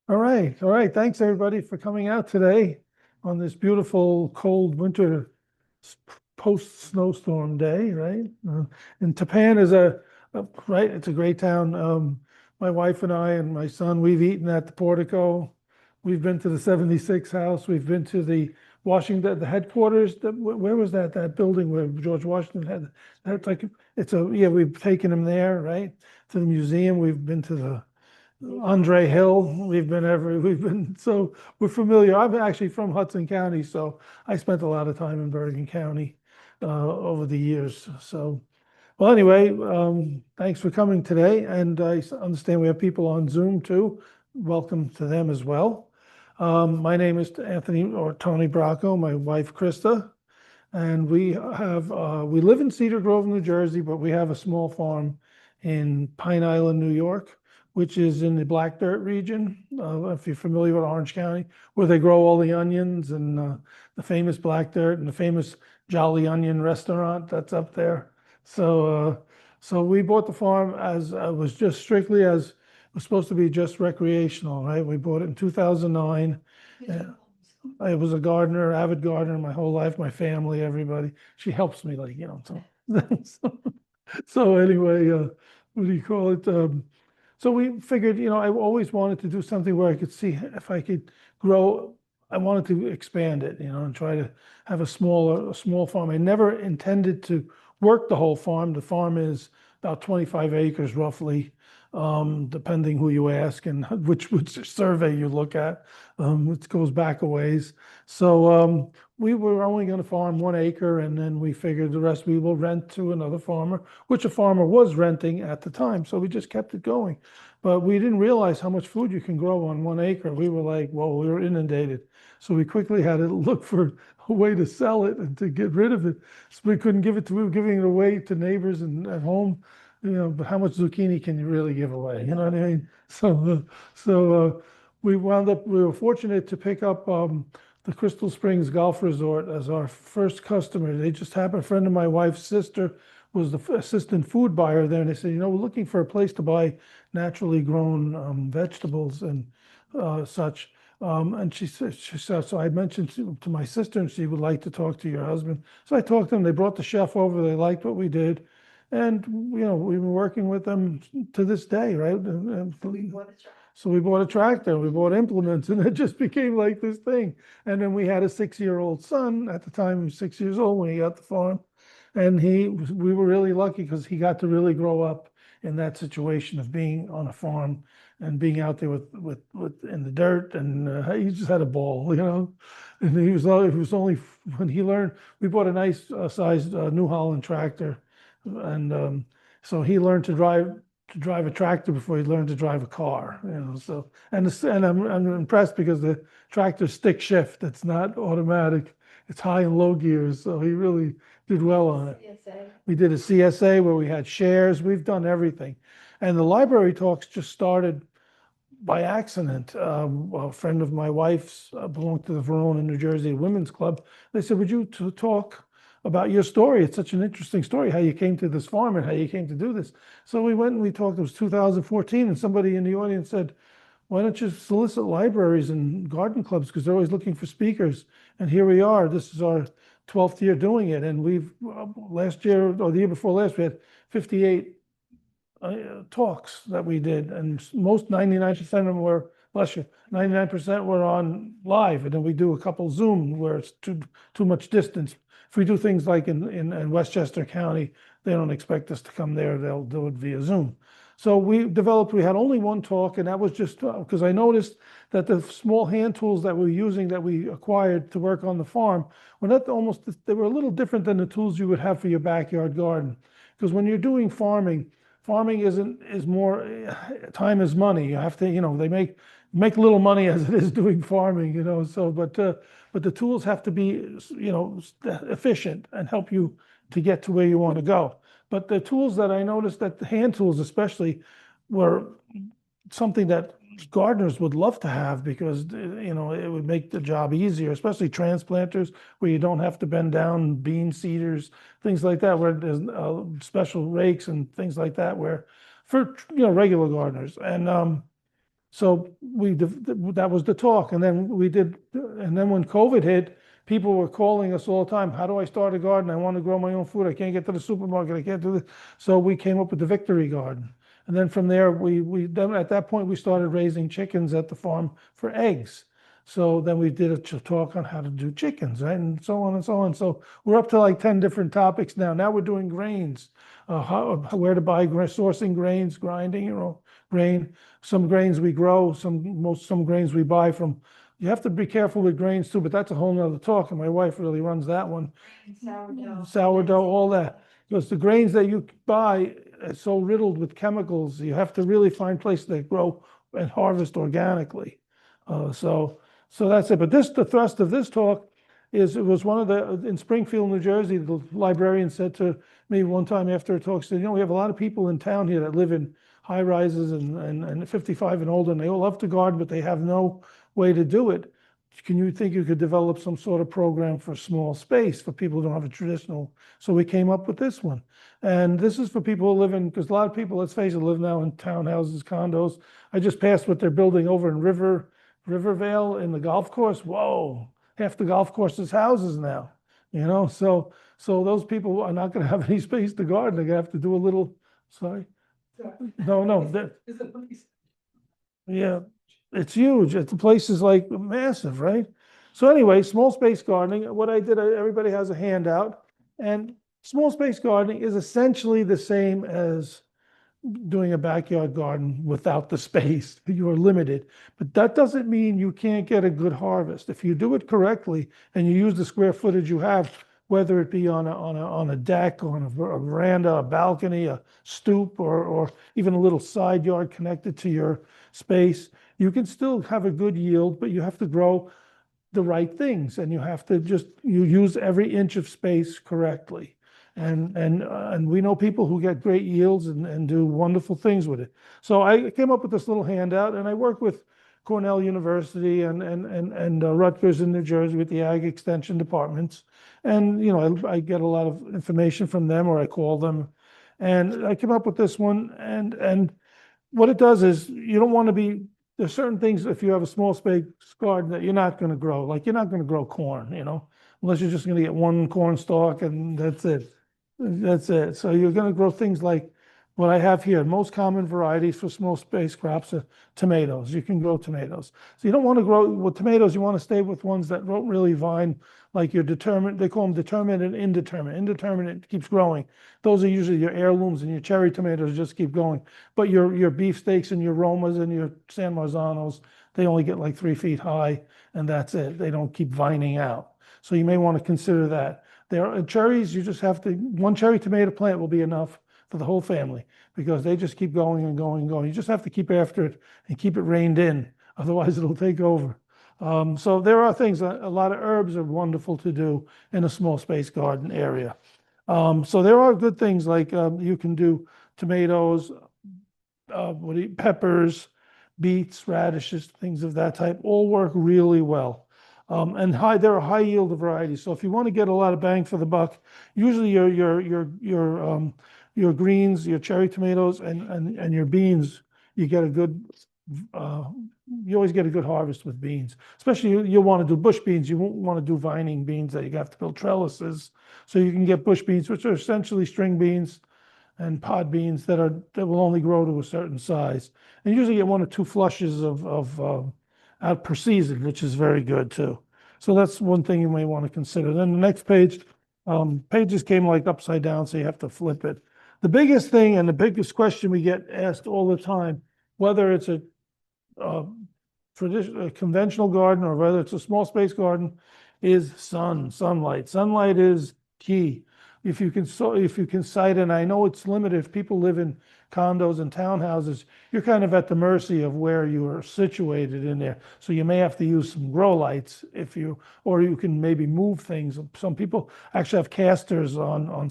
All right. Thanks everybody for coming out today on this beautiful cold winter post snowstorm day, right? And Tappan is right. It's a great town. My wife and I and my son, we've eaten at the Portico. We've been to the 76 house. We've been to the Washington, the headquarters. Where was that? That building where George Washington had. That's like yeah. We've taken him there, right? To the museum. We've been to the Andre Hill, we've been, so we're familiar. I'm actually from Hudson County, so I spent a lot of time in Bergen County over the years. So, well, anyway, thanks for coming today. And I understand we have people on Zoom too. Welcome to them as well. My name is Anthony or Tony Bracco, my wife Krista, and we live in Cedar Grove, New Jersey, but we have a small farm in Pine Island, New York, which is in the Black Dirt region. If you're familiar with Orange County, where they grow all the onions and the famous Black Dirt and the famous Jolly Onion restaurant that's up there. So we bought the farm as was just strictly as it was supposed to be, just recreational, right? We bought it in 2009. I was a gardener, avid gardener my whole life, my family, everybody. She helps me, like, so, so anyway, what do you call it? So we figured, I always wanted to do something where I could see if I could grow. I wanted to expand it, and try to have a small farm. I never intended to work the whole farm. The farm is about 25 acres roughly, depending who you ask and which survey you look at, which goes back a ways. So we were only going to farm 1 acre, and then we figured the rest we will rent to another farmer, which a farmer was renting at the time. So we just kept it going. But we didn't realize how much food you can grow on 1 acre. We were like, well, we were inundated. So we quickly had to look for a way to sell it and to get rid of it. So we couldn't give it to, we were giving it away to neighbors and at home. But how much zucchini can you really give away? You know what I mean? So we were fortunate to pick up the Crystal Springs Golf Resort as our first customer. They just happened, a friend of my wife's sister was the assistant food buyer there. And they said, we're looking for a place to buy naturally grown vegetables and such. And she said, so I mentioned to my sister, and she would like to talk to your husband. So I talked to them. They brought the chef over. They liked what we did. And, we've been working with them to this day, right? So we bought a tractor, we bought implements, and it just became like this thing. And then we had a 6-year-old son. At the time, he was 6 years old when he got the farm. And we were really lucky because he got to really grow up in that situation of being on a farm and being out there with in the dirt. And he just had a ball, And he was only, when he learned, we bought a nice sized New Holland tractor. And so he learned to drive a tractor before he learned to drive a car, So and I'm impressed because the tractor's stick shift. It's not automatic. It's high and low gears. So he really did well on it. CSA. We did a CSA where we had shares. We've done everything, and the library talks just started by accident. A friend of my wife's belonged to the Verona, New Jersey Women's Club. They said, "Would you talk about your story? It's such an interesting story, how you came to this farm and how you came to do this." So we went and we talked. It was 2014, and somebody in the audience said, "Why don't you solicit libraries and garden clubs, because they're always looking for speakers?" And here we are. This is our 12th year doing it, and we've last year or the year before last we had 58 talks that we did, and most 99% of them were, bless you, 99% were on live, and then we do a couple Zoom where it's too much distance. If we do things like in Westchester County, they don't expect us to come there. They'll do it via Zoom. So we had only one talk, and that was just because I noticed that the small hand tools that we're using, that we acquired to work on the farm, they were a little different than the tools you would have for your backyard garden. Because when you're doing farming is more, time is money. You have to, they make little money as it is doing farming, so, but the tools have to be, efficient and help you to get to where you want to go. But the tools that I noticed, that the hand tools especially, were something that gardeners would love to have, because it would make the job easier, especially transplanters where you don't have to bend down, bean seeders, things like that, where there's special rakes and things like that, where for regular gardeners. And So that was the talk. And then and then when COVID hit, people were calling us all the time. How do I start a garden? I want to grow my own food. I can't get to the supermarket. I can't do this. So we came up with the Victory Garden. And then from there, then at that point, we started raising chickens at the farm for eggs. So then we did a talk on how to do chickens, right? And so on and so on. So we're up to like 10 different topics now. Now we're doing grains, where to buy, sourcing grains, grinding your own grain. Some grains we grow, some grains we buy from. You have to be careful with grains too, but that's a whole nother talk. And my wife really runs that one. Sourdough, all that. Because the grains that you buy are so riddled with chemicals, you have to really find places that grow and harvest organically. So that's it. But the thrust of this talk is, it was in Springfield, New Jersey, the librarian said to me one time after a talk, said, we have a lot of people in town here that live in high rises and 55 and older, and they all love to garden, but they have no way to do it. Can you think you could develop some sort of program for small space for people who don't have a traditional? So we came up with this one. And this is for people who live in, because a lot of people, let's face it, live now in townhouses, condos. I just passed what they're building over in Rivervale in the golf course. Whoa, half the golf course is houses now, so those people are not going to have any space to garden. They're going to have to do a little, sorry. No, yeah, it's huge. The place is like massive, right? So anyway, small space gardening, what I did, everybody has a handout, and small space gardening is essentially the same as doing a backyard garden without the space. You are limited, but that doesn't mean you can't get a good harvest. If you do it correctly and you use the square footage you have, whether it be on a deck, on a veranda, a balcony, a stoop, or even a little side yard connected to your space, you can still have a good yield, but you have to grow the right things, and you have to you use every inch of space correctly. And we know people who get great yields and do wonderful things with it. So I came up with this little handout, and I work with Cornell University and Rutgers in New Jersey with the Ag Extension departments. And I get a lot of information from them, or I call them. And I came up with this one. And what it does is, you don't want to be, there's certain things, if you have a small space garden, that you're not going to grow. Like, you're not going to grow corn, unless you're just going to get one corn stalk and that's it. That's it. So you're going to grow things like what I have here. Most common varieties for small space crops are tomatoes. You can grow tomatoes. So you don't want to grow with tomatoes. You want to stay with ones that don't really vine, like your determinate. They call them determinate and indeterminate. Indeterminate keeps growing. Those are usually your heirlooms, and your cherry tomatoes just keep going. But your beefsteaks and your Romas and your San Marzanos, they only get like 3 feet high, and that's it. They don't keep vining out. So you may want to consider that. There are cherries, you just have to, one cherry tomato plant will be enough for the whole family, because they just keep going and going and going. You just have to keep after it and keep it reined in, otherwise it'll take over. So there are things, a lot of herbs are wonderful to do in a small space garden area. So there are good things like you can do tomatoes, peppers, beets, radishes, things of that type, all work really well. And there are high yield varieties. So if you want to get a lot of bang for the buck, usually your greens, your cherry tomatoes, and your beans, you get a good. You always get a good harvest with beans. Especially you'll want to do bush beans. You won't want to do vining beans that you have to build trellises. So you can get bush beans, which are essentially string beans and pod beans that will only grow to a certain size. And you usually get 1 or 2 flushes out per season, which is very good too. So that's one thing you may want to consider. Then the next page, pages came like upside down, so you have to flip it. The biggest thing and the biggest question we get asked all the time, whether it's a conventional garden or whether it's a small space garden, is sunlight. Sunlight is key. If you can cite, and I know it's limited, if people live in condos and townhouses, you're kind of at the mercy of where you are situated in there. So you may have to use some grow lights or you can maybe move things. Some people actually have casters on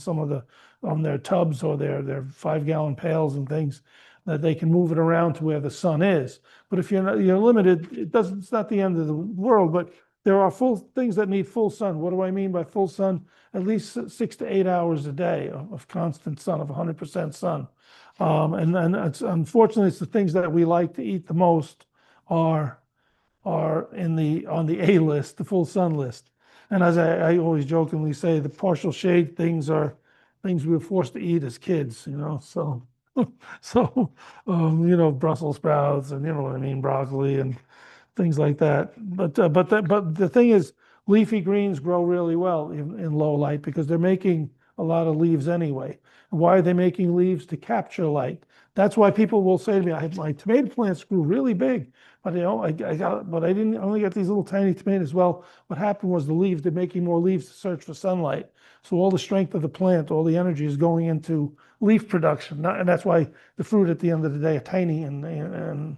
their tubs or their 5-gallon pails and things, that they can move it around to where the sun is. But if you're limited, it's not the end of the world, but there are things that need full sun. What do I mean by full sun? At least 6 to 8 hours a day of constant sun, of 100% sun. And unfortunately, it's the things that we like to eat the most are on the A list, the full sun list. And as I always jokingly say, the partial shade things are things we were forced to eat as kids, so so Brussels sprouts and what I mean, broccoli and things like that. But the thing is, leafy greens grow really well in low light because they're making a lot of leaves anyway. Why are they making leaves? To capture light. That's why people will say to me, my tomato plants grew really big, but I didn't only get these little tiny tomatoes. Well, what happened was the leaves, they're making more leaves to search for sunlight. So all the strength of the plant, all the energy is going into leaf production. And that's why the fruit at the end of the day are tiny and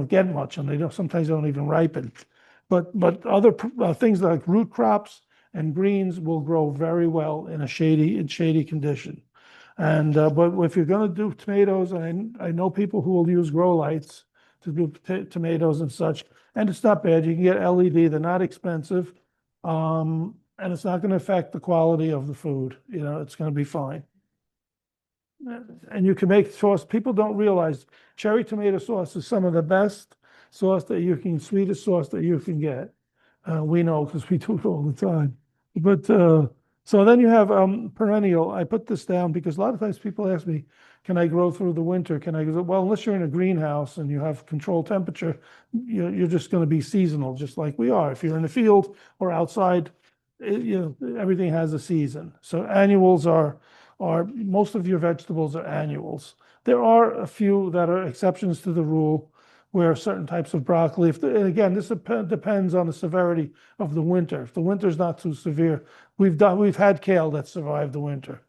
get much, and they sometimes don't even ripen. But other things like root crops and greens will grow very well in shady condition. And but if you're going to do tomatoes, and I know people who will use grow lights to do tomatoes and such, and it's not bad. You can get LED; they're not expensive, and it's not going to affect the quality of the food. It's going to be fine. And you can make sauce. People don't realize cherry tomato sauce is some of the best sweetest sauce that you can get. We know because we do it all the time. But so then you have perennial. I put this down because a lot of times people ask me, can I grow through the winter? Can I go? Well, unless you're in a greenhouse and you have controlled temperature, you're just going to be seasonal, just like we are. If you're in the field or outside, everything has a season. So annuals are most of your vegetables are annuals. There are a few that are exceptions to the rule where certain types of broccoli, and again, this depends on the severity of the winter. If the winter's not too severe, we've had kale that survived the winter.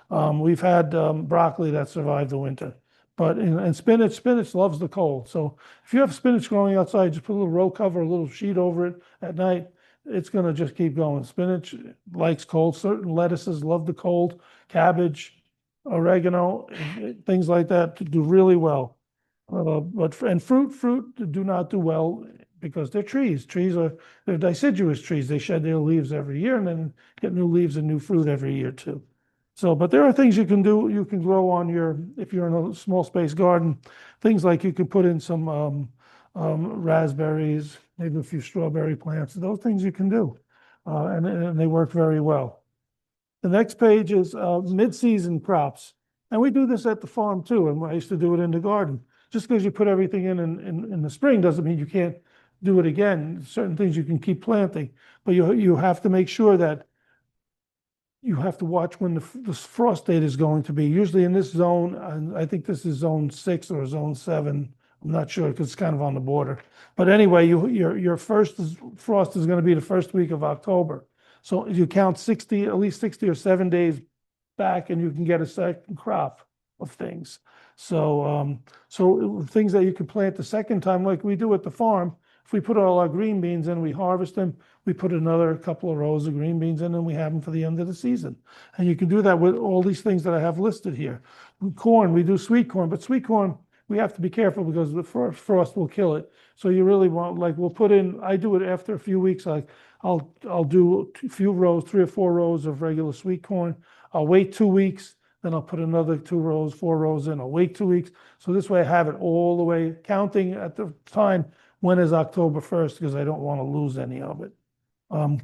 We've had broccoli that survived the winter. And spinach loves the cold. So if you have spinach growing outside, just put a little row cover, a little sheet over it at night. It's going to just keep going. Spinach likes cold. Certain lettuces love the cold. Cabbage, oregano, things like that do really well. And fruit do not do well because they're trees. They're deciduous trees. They shed their leaves every year and then get new leaves and new fruit every year too. So, but there are things you can do. You can grow if you're in a small space garden, things like you can put in some raspberries, maybe a few strawberry plants. Those things you can do, and they work very well. The next page is mid-season crops, and we do this at the farm too. And I used to do it in the garden. Just because you put everything in the spring doesn't mean you can't do it again. Certain things you can keep planting, but you have to make sure that you have to watch when the frost date is going to be. Usually in this zone, and I think this is zone 6 or zone 7. I'm not sure because it's kind of on the border. But anyway, your first frost is going to be the first week of October. So you count at least 60 or 7 days back, and you can get a second crop of things. So things that you can plant the second time, like we do at the farm. If we put all our green beans in, we harvest them, we put another couple of rows of green beans in, and we have them for the end of the season. And you can do that with all these things that I have listed here. Corn, we do sweet corn, but sweet corn, we have to be careful because the frost will kill it. So you really want, we'll put in, I do it after a few weeks, I'll do a few rows, 3 or 4 rows of regular sweet corn. I'll wait 2 weeks. Then I'll put another 2 rows, 4 rows in. I'll wait 2 weeks. So this way I have it all the way counting at the time when is October 1st because I don't want to lose any of it.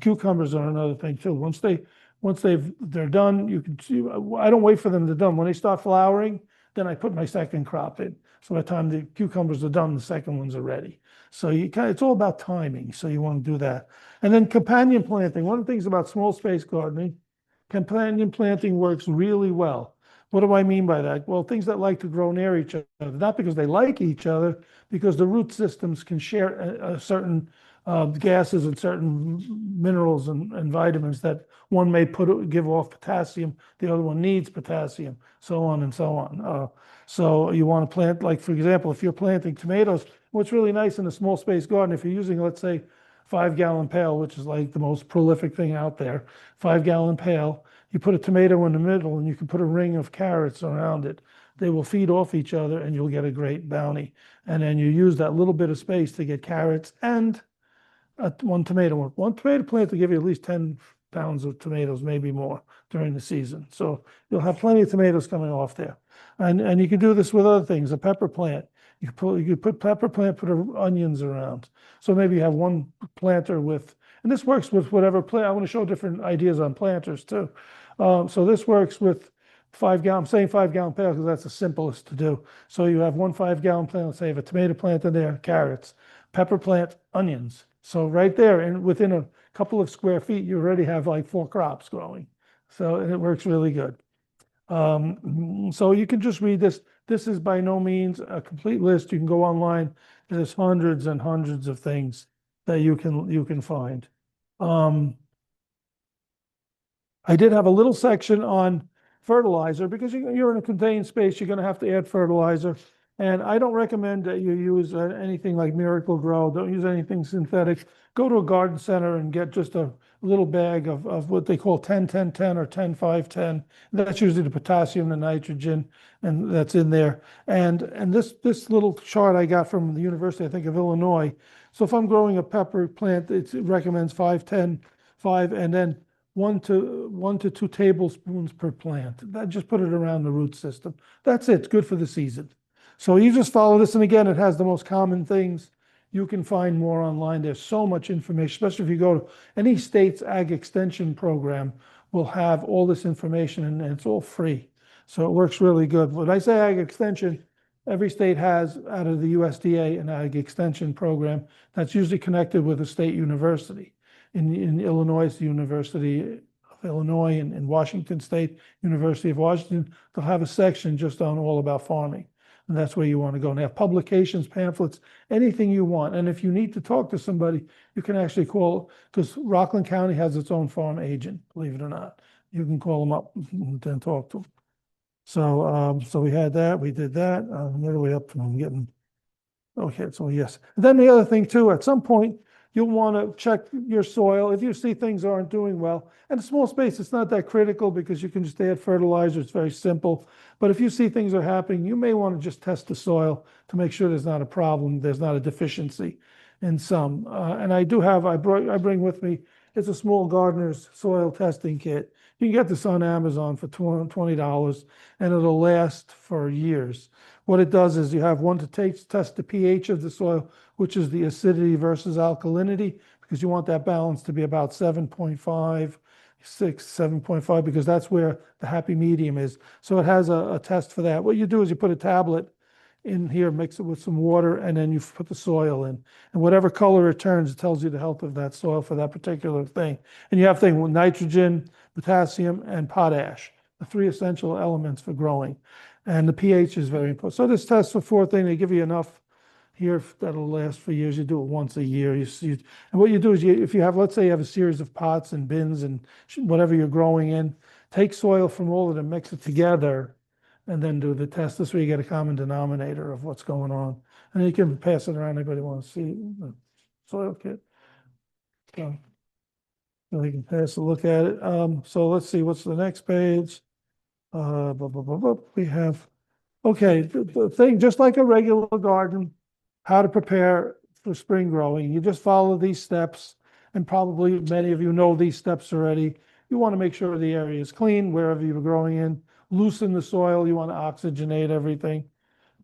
Cucumbers are another thing too. Once they're done, you can see, I don't wait for them to done. When they start flowering, then I put my second crop in. So by the time the cucumbers are done, the second ones are ready. So it's all about timing. So you want to do that. And then companion planting. One of the things about small space gardening, companion planting works really well. What do I mean by that? Well, things that like to grow near each other, not because they like each other, because the root systems can share certain gases and certain minerals and vitamins that one may give off potassium, the other one needs potassium, so on and so on. So you want to plant, like for example, if you're planting tomatoes, what's really nice in a small space garden, if you're using, let's say, 5-gallon pail, which is like the most prolific thing out there, 5-gallon pail, you put a tomato in the middle and you can put a ring of carrots around it. They will feed off each other and you'll get a great bounty. And then you use that little bit of space to get carrots and one tomato. One tomato plant will give you at least 10 pounds of tomatoes, maybe more during the season. So you'll have plenty of tomatoes coming off there. And you can do this with other things, a pepper plant. You could put pepper plant, put onions around. So maybe you have one planter with, and this works with whatever plant. I want to show different ideas on planters too. So this works with 5 gallon, I'm saying 5 gallon pail because that's the simplest to do. So you have one 5 gallon plant, let's say you have a tomato plant in there, carrots, pepper plant, onions. So right there, and within a couple of square feet, you already have like 4 crops growing. So, and it works really good. So you can just read this. This is by no means a complete list. You can go online. There's hundreds and hundreds of things that you can find. I did have a little section on fertilizer because you're in a contained space, you're going to have to add fertilizer. And I don't recommend that you use anything like Miracle Grow. Don't use anything synthetic. Go to a garden center and get just a little bag of what they call 10-10-10 or 10-5-10. That's usually the potassium, the nitrogen, and that's in there. And this little chart I got from the University, I think, of Illinois. So if I'm growing a pepper plant, it recommends 5-10-5, and then 1 to 2 tablespoons per plant. That just put it around the root system. That's it. It's good for the season. So you just follow this, and again, it has the most common things. You can find more online. There's so much information, especially if you go to any state's ag extension program will have all this information, and it's all free. So it works really good. When I say ag extension, every state has, out of the USDA, an ag extension program that's usually connected with a state university. In Illinois, it's the University of Illinois, and in Washington State, University of Washington, they'll have a section just on all about farming. And that's where you want to go. And they have publications, pamphlets, anything you want. And if you need to talk to somebody, you can actually call, because Rockland County has its own farm agent, believe it or not. You can call them up and then talk to them. So we had that, we did that. Where are we up to? I'm getting, okay, so yes. And then the other thing too, at some point, you'll want to check your soil. If you see things aren't doing well, and a small space, it's not that critical because you can just add fertilizer. It's very simple. But if you see things are happening, you may want to just test the soil to make sure there's not a problem, there's not a deficiency in some. And I bring with me, it's a small gardener's soil testing kit. You can get this on Amazon for $20, and it'll last for years. What it does is you have one to test the pH of the soil, which is the acidity versus alkalinity, because you want that balance to be about 7.5, 7.5, because that's where the happy medium is. So it has a test for that. What you do is you put a tablet in here, mix it with some water, and then you put the soil in. And whatever color it turns, it tells you the health of that soil for that particular thing. And you have things with nitrogen, potassium, and potash, the 3 essential elements for growing. And the pH is very important. So this test for 4 things, they give you enough here that'll last for years. You do it once a year. And what you do is if you have, let's say you have a series of pots and bins and whatever you're growing in, take soil from all of them, mix it together, and then do the test. This way you get a common denominator of what's going on. And you can pass it around. Anybody want to see the soil kit? So you can pass a look at it. So let's see, what's the next page? We have, okay, the thing, just like a regular garden, how to prepare for spring growing. You just follow these steps, and probably many of you know these steps already. You want to make sure the area is clean wherever you're growing in. Loosen the soil. You want to oxygenate everything.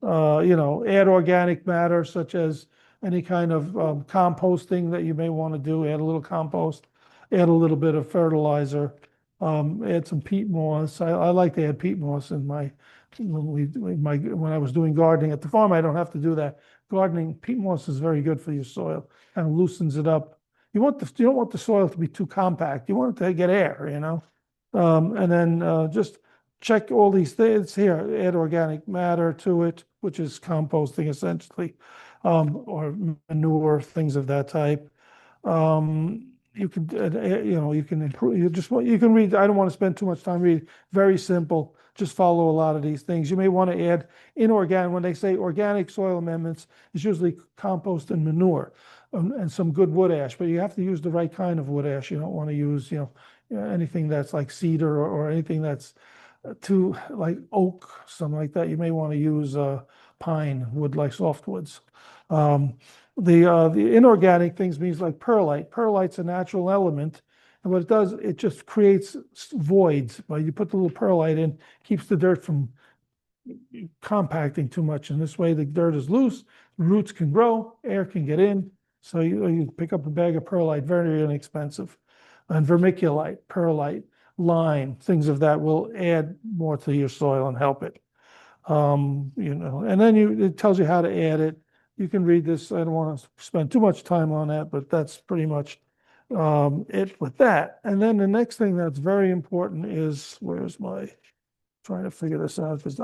Add organic matter, such as any kind of composting that you may want to do. Add a little compost. Add a little bit of fertilizer. Add some peat moss. I like to add peat moss in when I was doing gardening at the farm. I don't have to do that. Gardening, peat moss is very good for your soil. Kind of loosens it up. You don't want the soil to be too compact. You want it to get air, and then just check all these things here. Add organic matter to it, which is composting essentially, or manure, things of that type. You can, you can improve. You can read. I don't want to spend too much time reading. Very simple. Just follow a lot of these things. You may want to add inorganic. When they say organic soil amendments, it's usually compost and manure, and some good wood ash. But you have to use the right kind of wood ash. You don't want to use, anything that's like cedar or anything that's too like oak, something like that. You may want to use pine wood, like softwoods. The inorganic things means like perlite. Perlite's a natural element, and what it does, it just creates voids. Well, you put the little perlite in, keeps the dirt from compacting too much. And this way the dirt is loose, roots can grow, air can get in. So you pick up a bag of perlite, very inexpensive, and vermiculite, perlite, lime, things of that will add more to your soil and help it. And then it tells you how to add it. You can read this. I don't want to spend too much time on that, but that's pretty much it with that. And then the next thing that's very important is, trying to figure this out, is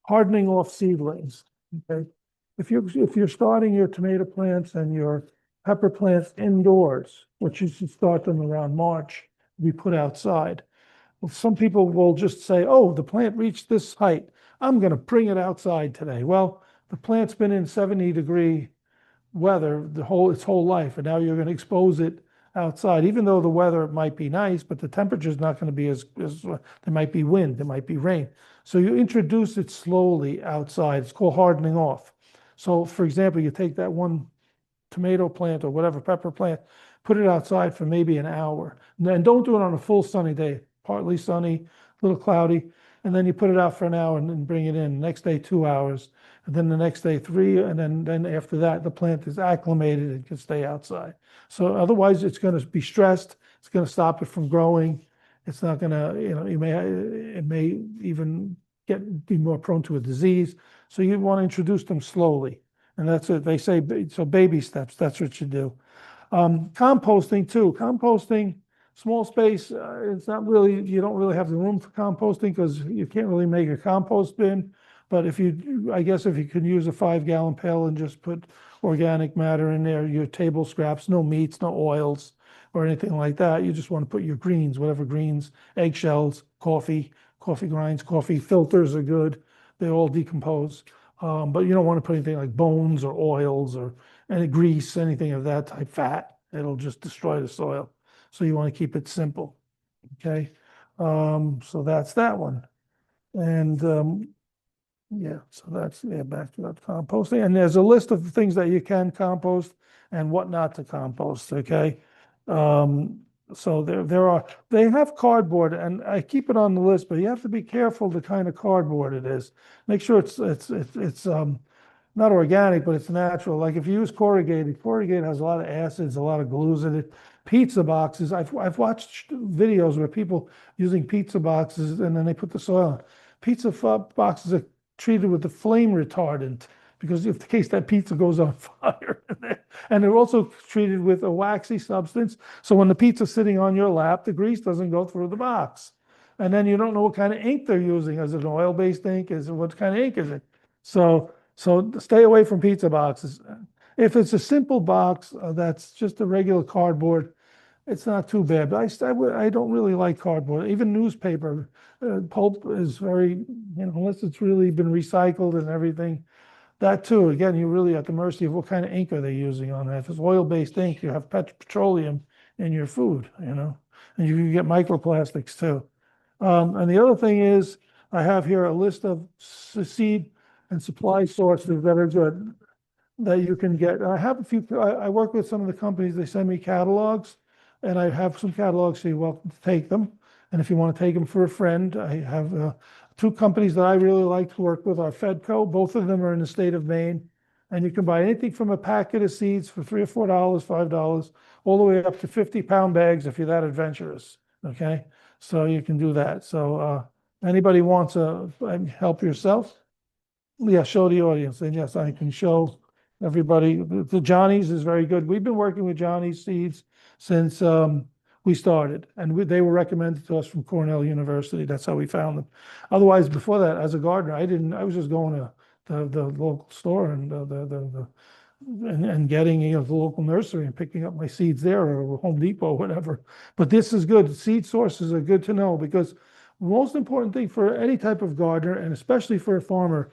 hardening off seedlings. Okay. If you're starting your tomato plants and your pepper plants indoors, which you should start them around March, be put outside. Well, some people will just say, oh, the plant reached this height, I'm going to bring it outside today. Well, the plant's been in 70-degree weather its whole life, and now you're going to expose it outside, even though the weather might be nice, but the temperature is not going to be as there might be wind, there might be rain. So you introduce it slowly outside. It's called hardening off. So for example, you take that one tomato plant or whatever pepper plant, put it outside for maybe an hour. And don't do it on a full sunny day, partly sunny, a little cloudy. And then you put it out for an hour and then bring it in. Next day, 2 hours. And then the next day, 3. And then after that, the plant is acclimated and can stay outside. So otherwise, it's going to be stressed. It's going to stop it from growing. It's not going to, it may even be more prone to a disease. So you want to introduce them slowly. And that's it. They say, so baby steps, that's what you do. Composting too. Composting, small space, it's not really, you don't really have the room for composting because you can't really make a compost bin. But I guess if you could use a 5-gallon pail and just put organic matter in there, your table scraps, no meats, no oils or anything like that. You just want to put your greens, whatever greens, eggshells, coffee grinds, coffee filters are good. They all decompose. But you don't want to put anything like bones or oils or any grease, anything of that type, fat. It'll just destroy the soil. So you want to keep it simple. Okay. So that's that one. And so that's back to that composting. And there's a list of things that you can compost and what not to compost. Okay. So they have cardboard, and I keep it on the list, but you have to be careful the kind of cardboard it is. Make sure it's not organic, but it's natural. Like if you use corrugated has a lot of acids, a lot of glues in it. Pizza boxes, I've watched videos where people using pizza boxes and then they put the soil on. Pizza boxes are treated with a flame retardant because in case that pizza goes on fire. And they're also treated with a waxy substance. So when the pizza's sitting on your lap, the grease doesn't go through the box. And then you don't know what kind of ink they're using. Is it an oil-based ink? What kind of ink is it? So stay away from pizza boxes. If it's a simple box that's just a regular cardboard, it's not too bad. But I don't really like cardboard. Even newspaper pulp is very, unless it's really been recycled and everything. That too, again, you're really at the mercy of what kind of ink are they using on that. If it's oil-based ink, you have petroleum in your food, and you can get microplastics too. And the other thing is, I have here a list of seed and supply sources that are good that you can get. I have a few. I work with some of the companies. They send me catalogs, and I have some catalogs, so you're welcome to take them. And if you want to take them for a friend, I have 2 companies that I really like to work with are Fedco. Both of them are in the state of Maine. And you can buy anything from a packet of seeds for $3 or $4, $5, all the way up to 50-pound bags if you're that adventurous. Okay. So you can do that. So anybody wants to help yourself? Yeah, show the audience. And yes, I can show everybody. The Johnny's is very good. We've been working with Johnny's seeds since we started, and they were recommended to us from Cornell University. That's how we found them. Otherwise, before that, as a gardener, I was just going to the local store and getting the local nursery and picking up my seeds there, or Home Depot, or whatever. But this is good. Seed sources are good to know, because the most important thing for any type of gardener, and especially for a farmer,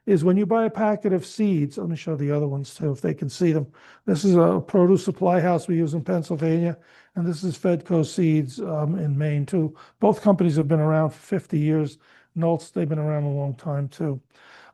is when you buy a packet of seeds. Let me show the other ones too, if they can see them. This is a produce supply house we use in Pennsylvania, and this is Fedco Seeds in Maine too. Both companies have been around for 50 years. Nolts, they've been around a long time too.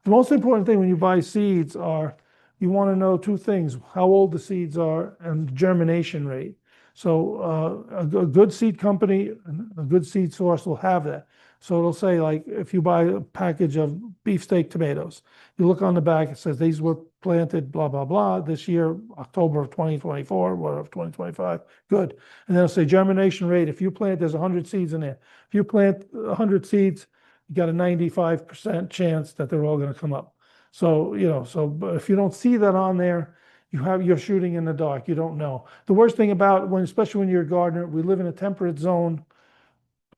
The most important thing when you buy seeds are, you want to know 2 things: how old the seeds are and germination rate. So a good seed company, a good seed source will have that. So it'll say like, if you buy a package of beefsteak tomatoes, you look on the back, it says these were planted, blah, blah, blah, this year, October of 2024, whatever, 2025, good. And then it'll say germination rate. If you plant, there's 100 seeds in there. If you plant 100 seeds, you got a 95% chance that they're all going to come up. So, but if you don't see that on there, you're shooting in the dark. You don't know. The worst thing about especially when you're a gardener, we live in a temperate zone.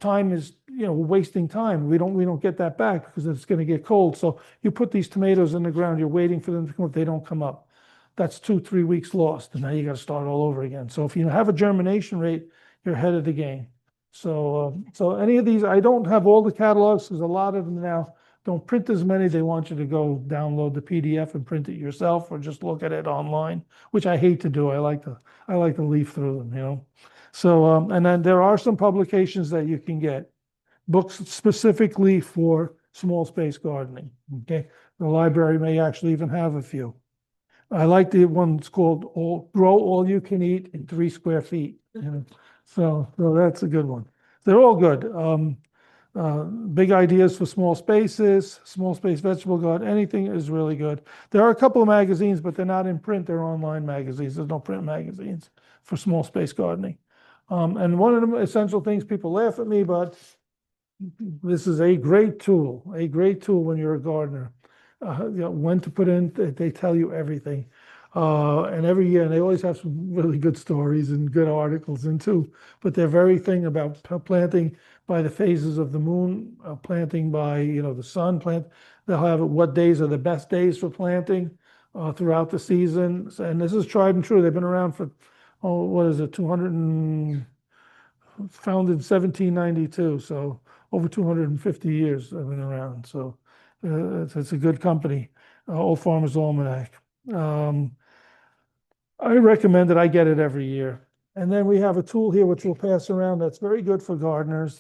Time is, wasting time. We don't get that back because it's going to get cold. So you put these tomatoes in the ground, you're waiting for them to come up. They don't come up. That's 2-3 weeks lost, and now you got to start all over again. So if you have a germination rate, you're ahead of the game. So any of these, I don't have all the catalogs because a lot of them now don't print as many. They want you to go download the PDF and print it yourself, or just look at it online, which I hate to do. I like to leaf through them. So and then there are some publications that you can get, books specifically for small space gardening. Okay, the library may actually even have a few. I like the one that's called Grow All You Can Eat in 3 square feet. So that's a good one. They're all good. Big ideas for small spaces, small space vegetable garden, anything is really good. There are a couple of magazines, but they're not in print. They're online magazines. There's no print magazines for small space gardening. And one of the essential things, people laugh at me, but this is a great tool when you're a gardener. When to put in, they tell you everything. And every year, and they always have some really good stories and good articles in too. But their very thing about planting by the phases of the moon, planting by the sun, they'll have what days are the best days for planting throughout the season. And this is tried and true. They've been around for, what is it, founded in 1792, so over 250 years they've been around. So it's a good company, Old Farmer's Almanac. I recommend it. I get it every year. And then we have a tool here which we'll pass around that's very good for gardeners.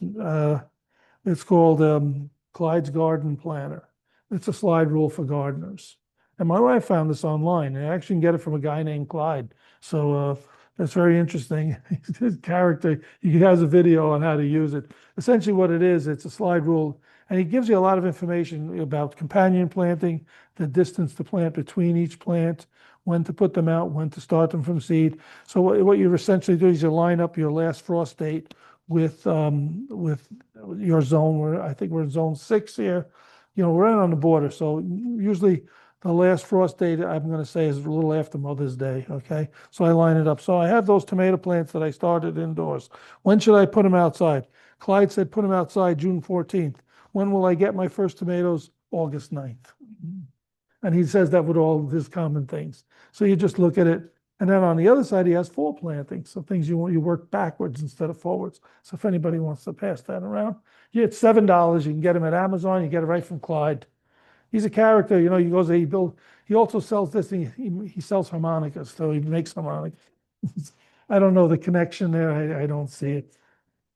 It's called Clyde's Garden Planner. It's a slide rule for gardeners. And my wife found this online, and I actually can get it from a guy named Clyde. So that's very interesting. His character, he has a video on how to use it. Essentially what it is, it's a slide rule, and he gives you a lot of information about companion planting, the distance to plant between each plant, when to put them out, when to start them from seed. So what you essentially do is you line up your last frost date with your zone, where I think we're in zone 6 here. We're right on the border. So usually the last frost date, I'm going to say, is a little after Mother's Day, okay? So I line it up. So I have those tomato plants that I started indoors. When should I put them outside? Clyde said put them outside June 14th. When will I get my first tomatoes? August 9th. And he says that with all of his common things. So you just look at it. And then on the other side, he has fall planting. So things you work backwards instead of forwards. So if anybody wants to pass that around, it's $7. You can get them at Amazon. You get it right from Clyde. He's a character, he also sells this, he sells harmonicas, so he makes harmonicas. I don't know the connection there, I don't see it.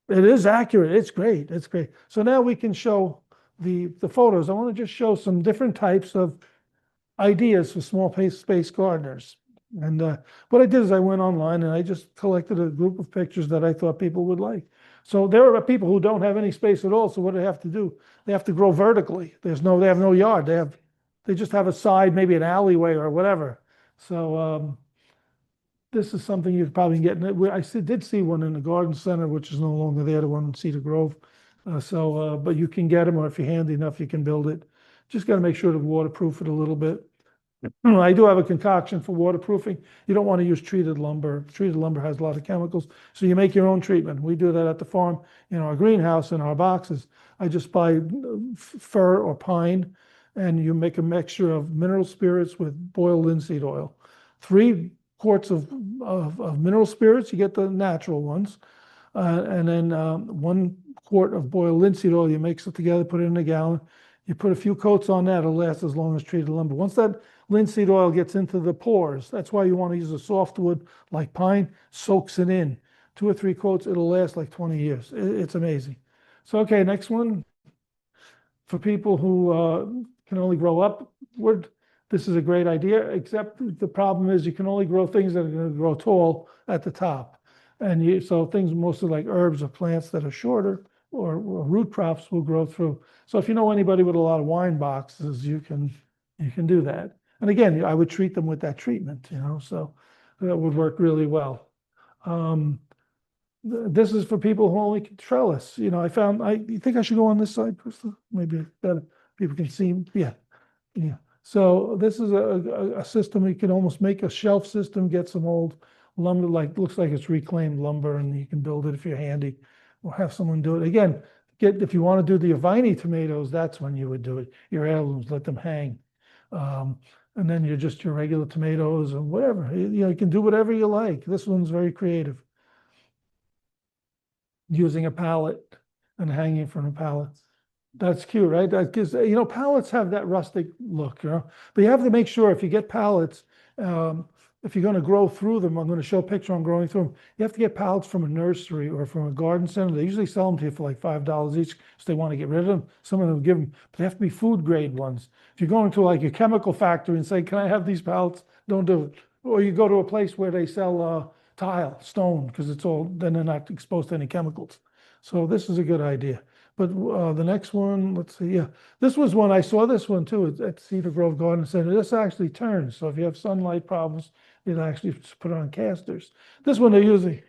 It is accurate, it's great. So now we can show the photos. I want to just show some different types of ideas for small space gardeners. And what I did is I went online and I just collected a group of pictures that I thought people would like. So there are people who don't have any space at all. So what do they have to do? They have to grow vertically. They have no yard. They just have a side, maybe an alleyway or whatever. So this is something you could probably get. I did see one in the garden center, which is no longer there, the one in Cedar Grove. But you can get them, or if you're handy enough, you can build it. Just got to make sure to waterproof it a little bit. I do have a concoction for waterproofing. You don't want to use treated lumber. Treated lumber has a lot of chemicals, so you make your own treatment. We do that at the farm in our greenhouse, in our boxes. I just buy fir or pine, and you make a mixture of mineral spirits with boiled linseed oil. 3 quarts of mineral spirits, you get the natural ones, and then 1 quart of boiled linseed oil. You mix it together, put it in a gallon. You put a few coats on that, it'll last as long as treated lumber. Once that linseed oil gets into the pores, that's why you want to use a softwood like pine, soaks it in. 2 or 3 coats, it'll last like 20 years. It's amazing. So, okay, next one. For people who can only grow upward, this is a great idea, except the problem is you can only grow things that are going to grow tall at the top. And so things mostly like herbs or plants that are shorter, or root crops will grow through. So if you know anybody with a lot of wine boxes, you can do that. And again, I would treat them with that treatment, so that would work really well. This is for people who only can trellis. You think I should go on this side, Krista? Maybe better, people can see, yeah. So this is a system, you can almost make a shelf system, get some old lumber, looks like it's reclaimed lumber, and you can build it if you're handy, or have someone do it. Again, if you want to do the viney tomatoes, that's when you would do it. Your heirlooms, let them hang. And then your regular tomatoes and whatever. You can do whatever you like. This one's very creative. Using a pallet and hanging from a pallet. That's cute, right? That gives, pallets have that rustic look, but you have to make sure if you get pallets, if you're going to grow through them, I'm going to show a picture on growing through them. You have to get pallets from a nursery or from a garden center. They usually sell them to you for like $5 each because they want to get rid of them. Some of them give them, but they have to be food grade ones. If you're going to like a chemical factory and say, can I have these pallets? Don't do it. Or you go to a place where they sell tile, stone, because then they're not exposed to any chemicals. So this is a good idea. But the next one, let's see, yeah. This was one, I saw this one too at Cedar Grove Garden Center. This actually turns. So if you have sunlight problems, it actually put on casters. This one they usually,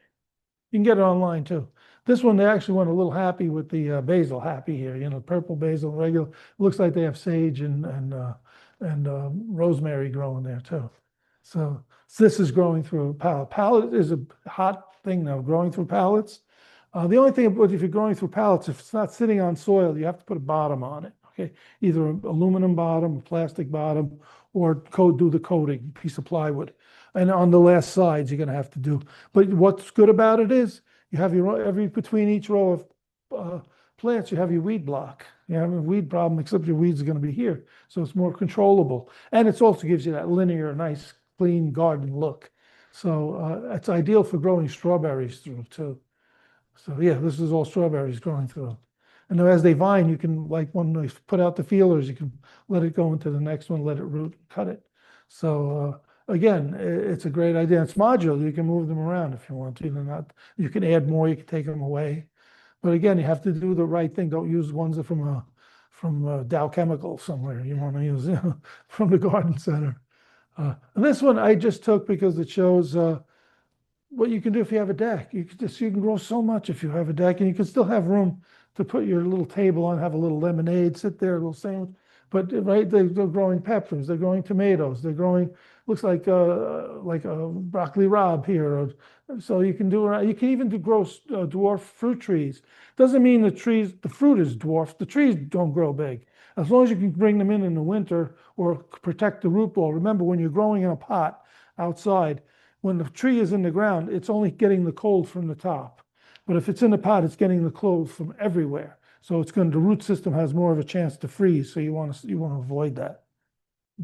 you can get it online too. This one they actually went a little happy with the basil happy here, purple basil, regular. It looks like they have sage and rosemary growing there too. So this is growing through a pallet. Pallet is a hot thing now, growing through pallets. The only thing about if you're growing through pallets, if it's not sitting on soil, you have to put a bottom on it. Okay, either an aluminum bottom, a plastic bottom, or do the coating, piece of plywood. And on the last sides, you're going to have to do. But what's good about it is you have between each row of plants, you have your weed block. You have a weed problem, except your weeds are going to be here, so it's more controllable. And it also gives you that linear, nice, clean garden look. So it's ideal for growing strawberries through too. So yeah, this is all strawberries growing through. And as they vine, you can, like when they put out the feelers, you can let it go into the next one, let it root, cut it. So again, it's a great idea. It's modular. You can move them around if you want to. You can add more, you can take them away. But again, you have to do the right thing. Don't use ones from Dow Chemical somewhere. You want to use from the garden center. And this one I just took because it shows what you can do if you have a deck. You can grow so much if you have a deck, and you can still have room to put your little table on, have a little lemonade, sit there, a little sandwich. But right, they're growing peppers, they're growing tomatoes, they're growing, looks like a broccoli rabe here. So you can even grow dwarf fruit trees. Doesn't mean the fruit is dwarfed. The trees don't grow big. As long as you can bring them in the winter or protect the root ball. Remember, when you're growing in a pot outside, when the tree is in the ground, it's only getting the cold from the top. But if it's in the pot, it's getting the cold from everywhere. So the root system has more of a chance to freeze. So you want to avoid that.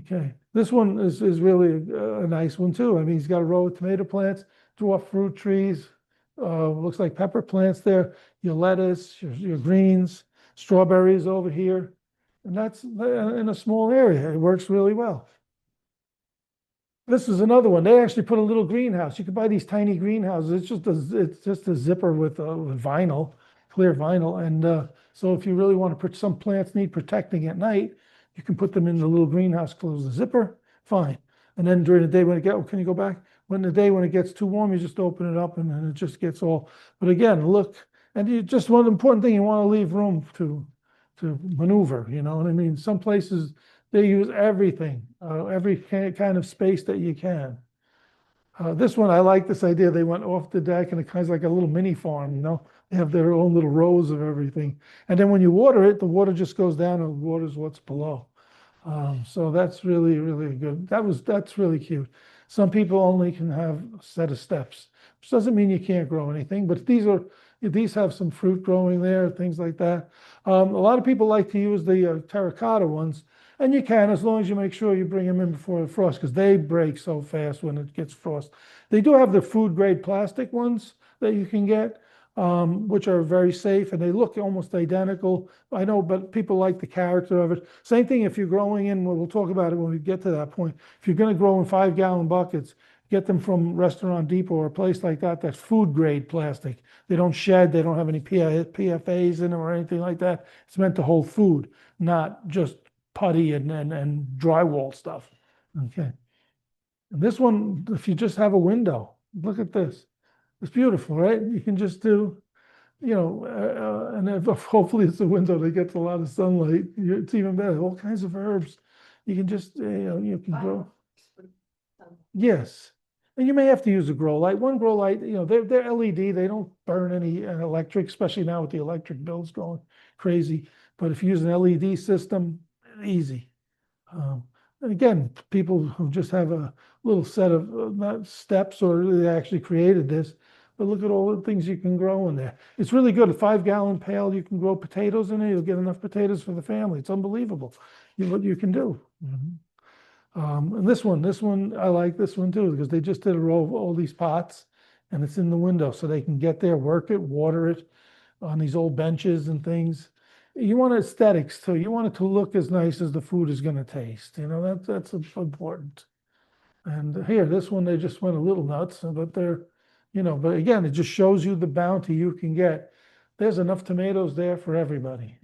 Okay, this one is really a nice one too. I mean, he's got a row of tomato plants, dwarf fruit trees, looks like pepper plants there, your lettuce, your greens, strawberries over here. And that's in a small area. It works really well. This is another one. They actually put a little greenhouse. You can buy these tiny greenhouses. It's just a zipper with vinyl, clear vinyl. And so if you really want to put some plants need protecting at night, you can put them in the little greenhouse, close the zipper, fine. And then during the day can you go back? When it gets too warm, you just open it up and then it just gets all. But again, look, and one important thing, you want to leave room to maneuver. You know what I mean? Some places they use everything, every kind of space that you can. This one, I like this idea. They went off the deck and it kind of like a little mini farm, They have their own little rows of everything. And then when you water it, the water just goes down and waters what's below. So that's really, really good. That's really cute. Some people only can have a set of steps, which doesn't mean you can't grow anything, but these have some fruit growing there, things like that. A lot of people like to use the terracotta ones. And you can, as long as you make sure you bring them in before the frost, because they break so fast when it gets frost. They do have the food grade plastic ones that you can get, which are very safe, and they look almost identical. I know, but people like the character of it. Same thing if you're growing in, we'll talk about it when we get to that point. If you're going to grow in 5-gallon buckets, get them from Restaurant Depot or a place like that, that's food grade plastic. They don't shed, they don't have any PFAs in them or anything like that. It's meant to hold food, not just putty and drywall stuff. Okay. And this one, if you just have a window, look at this. It's beautiful, right? You can just do, and if, hopefully it's a window that gets a lot of sunlight. It's even better. All kinds of herbs. You can just, you can grow. Yes. And you may have to use a grow light. One grow light, they're LED. They don't burn any electric, especially now with the electric bills going crazy. But if you use an LED system, easy. And again, people who just have a little set of not steps or they actually created this, but look at all the things you can grow in there. It's really good. A 5-gallon pail, you can grow potatoes in it. You'll get enough potatoes for the family. It's unbelievable what you can do. And this one, I like this one too, because they just did a row of all these pots and it's in the window so they can get there, work it, water it on these old benches and things. You want aesthetics too. You want it to look as nice as the food is going to taste. That's important. And here, this one, they just went a little nuts, but but again, it just shows you the bounty you can get. There's enough tomatoes there for everybody,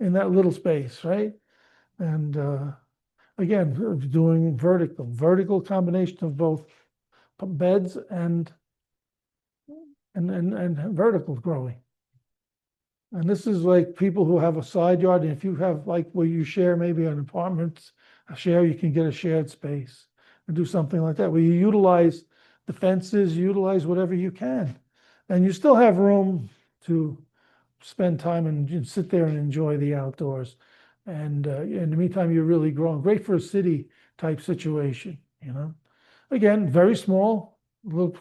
in that little space, right? And again, doing vertical combination of both beds and vertical growing. And this is like people who have a side yard, and if you have like where you share maybe an apartment, you can get a shared space and do something like that, where you utilize the fences, utilize whatever you can. And you still have room to spend time and sit there and enjoy the outdoors. And in the meantime, you're really growing. Great for a city type situation, Again, very small,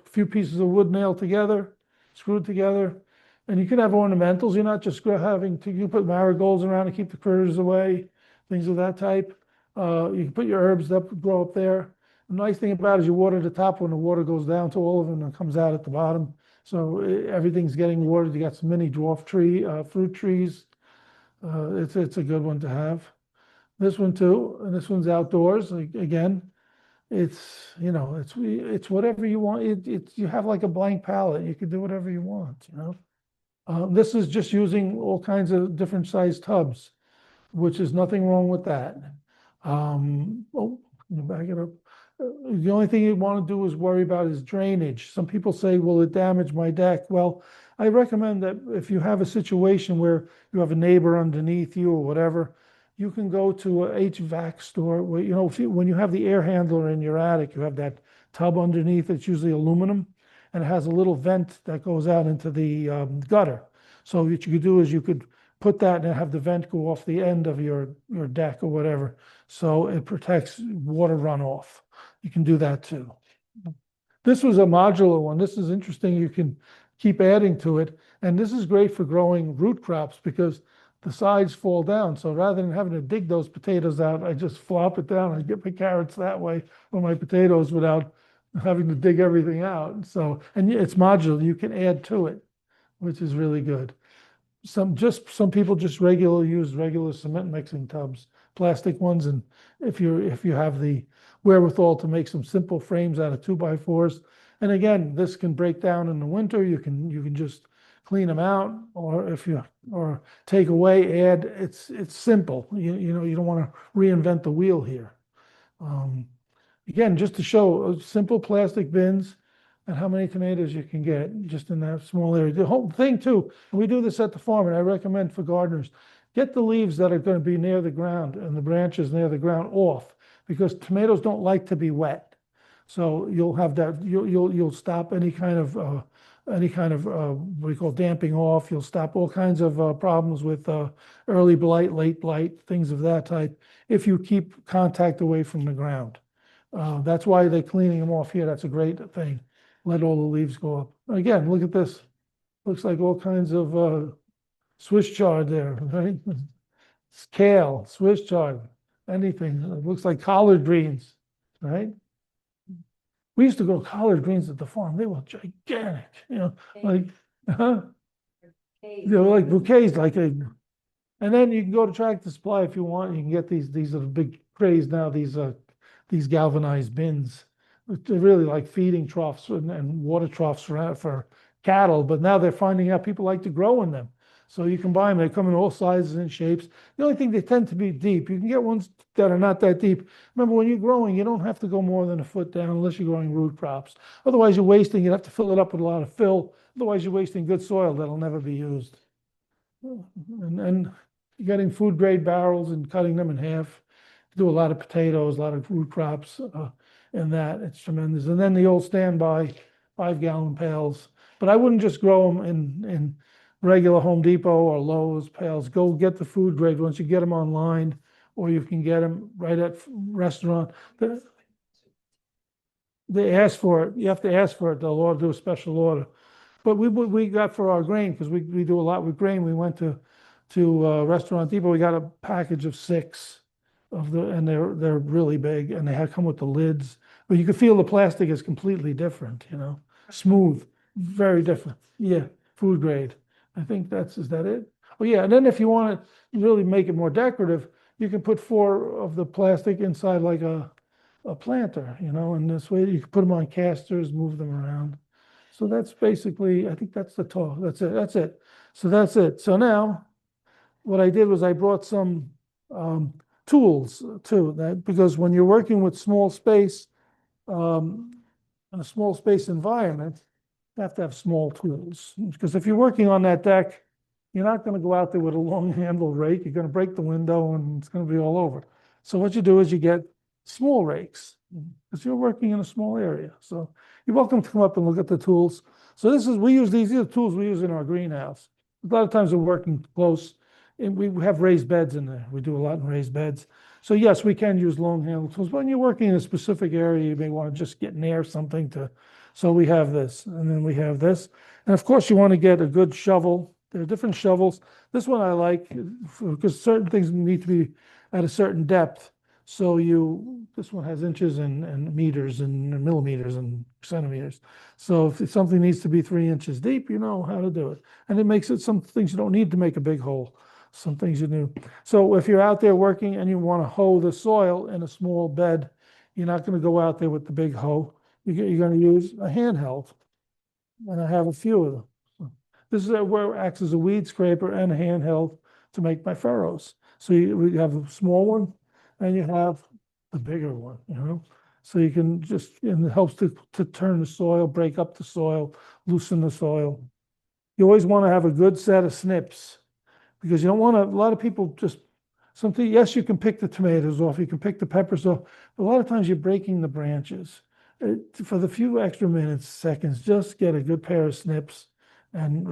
few pieces of wood nailed together, screwed together. And you can have ornamentals. You're not just having to, you put marigolds around to keep the critters away, things of that type. You can put your herbs that grow up there. The nice thing about it is you water the top when the water goes down to all of them and comes out at the bottom. So everything's getting watered. You got some mini dwarf fruit trees. It's a good one to have. This one too, and this one's outdoors. Again, it's whatever you want. You have like a blank palette. You can do whatever you want. This is just using all kinds of different size tubs, which is nothing wrong with that. Back it up. The only thing you want to do is worry about is drainage. Some people say, will it damage my deck? Well, I recommend that if you have a situation where you have a neighbor underneath you or whatever, you can go to a HVAC store where, when you have the air handler in your attic, you have that tub underneath, it's usually aluminum, and it has a little vent that goes out into the gutter. So what you could do is you could put that and have the vent go off the end of your deck or whatever. So it protects water runoff. You can do that too. This was a modular one. This is interesting. You can keep adding to it. And this is great for growing root crops because the sides fall down. So rather than having to dig those potatoes out, I just flop it down and get my carrots that way or my potatoes without having to dig everything out. So, and it's modular. You can add to it, which is really good. Some people just use regular cement mixing tubs, plastic ones, and if you have the wherewithal to make some simple frames out of 2x4s, and again, this can break down in the winter. You can just clean them out, or take away, add. It's simple. You don't want to reinvent the wheel here. Again, just to show simple plastic bins and how many tomatoes you can get just in that small area. The whole thing too, and we do this at the farm, and I recommend for gardeners, get the leaves that are going to be near the ground and the branches near the ground off, because tomatoes don't like to be wet. So you'll have that, you'll stop any kind of what we call damping off. You'll stop all kinds of problems with early blight, late blight, things of that type, if you keep contact away from the ground. That's why they're cleaning them off here. That's a great thing. Let all the leaves go up. Again, look at this. Looks like all kinds of Swiss chard there, right? Kale, Swiss chard, anything. It looks like collard greens, right? We used to grow collard greens at the farm. They were gigantic, like, they were like bouquets, and then you can go to Tractor Supply if you want. You can get these are the big craze now, these galvanized bins They're really like feeding troughs and water troughs for cattle, but now they're finding out people like to grow in them. So you can buy them, they come in all sizes and shapes. The only thing, they tend to be deep. You can get ones that are not that deep. Remember, when you're growing, you don't have to go more than a foot down unless you're growing root crops. Otherwise, you're wasting, you have to fill it up with a lot of fill. Otherwise, you're wasting good soil that'll never be used. And getting food grade barrels and cutting them in half. Do a lot of potatoes, a lot of root crops, and that, it's tremendous. And then the old standby 5 gallon pails. But I wouldn't just grow them in regular Home Depot or Lowe's pails. Go get the food grade ones. You get them online, or you can get them right at restaurant. They ask for it. You have to ask for it. They'll do a special order. But we got for our grain, because we do a lot with grain. We went to Restaurant Depot. We got a package of 6 of and they're really big, and they come with the lids. But you can feel the plastic is completely different, smooth, very different. Yeah, food grade. I think is that it? Oh yeah, and then if you want to really make it more decorative, you can put 4 of the plastic inside like a planter, and this way you can put them on casters, move them around. So that's basically, I think that's the talk. That's it. That's it. So that's it. So now what I did was I brought some tools too, because when you're working with small space, in a small space environment, you have to have small tools. Because if you're working on that deck, you're not going to go out there with a long handle rake. You're going to break the window and it's going to be all over. So what you do is you get small rakes, because you're working in a small area. So you're welcome to come up and look at the tools. So these are the tools we use in our greenhouse. A lot of times we're working close, and we have raised beds in there. We do a lot in raised beds. So yes, we can use long handle tools. But when you're working in a specific area, you may want to just get near something so we have this, and then we have this. And of course, you want to get a good shovel. There are different shovels. This one I like, because certain things need to be at a certain depth. So this one has inches and meters and millimeters and centimeters. So if something needs to be 3 inches deep, you know how to do it. And it makes it, some things you don't need to make a big hole. Some things you do. So if you're out there working and you want to hoe the soil in a small bed, you're not going to go out there with the big hoe. You're going to use a handheld. And I have a few of them. This is where it acts as a weed scraper and a handheld to make my furrows. So we have a small one, and you have the bigger one, So you can and it helps to turn the soil, break up the soil, loosen the soil. You always want to have a good set of snips, because you don't want a lot of people yes, you can pick the tomatoes off, you can pick the peppers off, but a lot of times you're breaking the branches. For the few extra minutes, seconds, just get a good pair of snips, and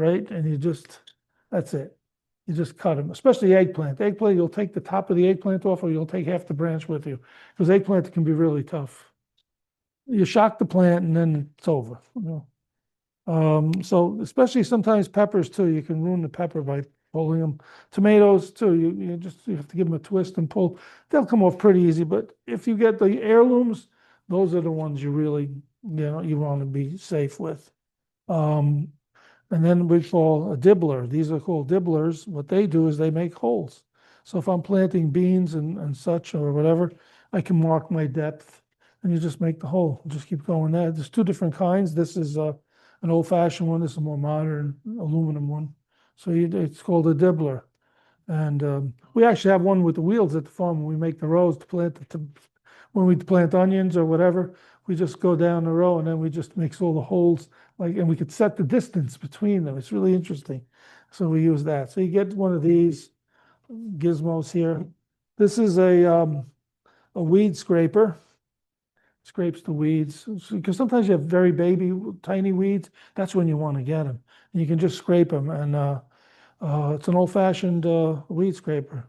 that's it. You just cut them, especially eggplant. Eggplant, you'll take the top of the eggplant off, or you'll take half the branch with you, because eggplant can be really tough. You shock the plant and then it's over. So especially sometimes peppers too, you can ruin the pepper by pulling them. Tomatoes too, you have to give them a twist and pull. They'll come off pretty easy, but if you get the heirlooms, those are the ones you really, you want to be safe with. And then we call a dibbler. These are called dibblers. What they do is they make holes. So if I'm planting beans and such or whatever, I can mark my depth, and you just make the hole. Just keep going there. There's 2 different kinds. This is an old-fashioned one. This is a more modern aluminum one. So it's called a dibbler. And we actually have one with the wheels at the farm when we make the rows to plant when we plant onions or whatever. We just go down the row, and then we just make all the holes, and we could set the distance between them. It's really interesting. So we use that. So you get one of these gizmos here. This is a weed scraper. Scrapes the weeds, because sometimes you have very baby, tiny weeds. That's when you want to get them. And you can just scrape them, and it's an old-fashioned weed scraper.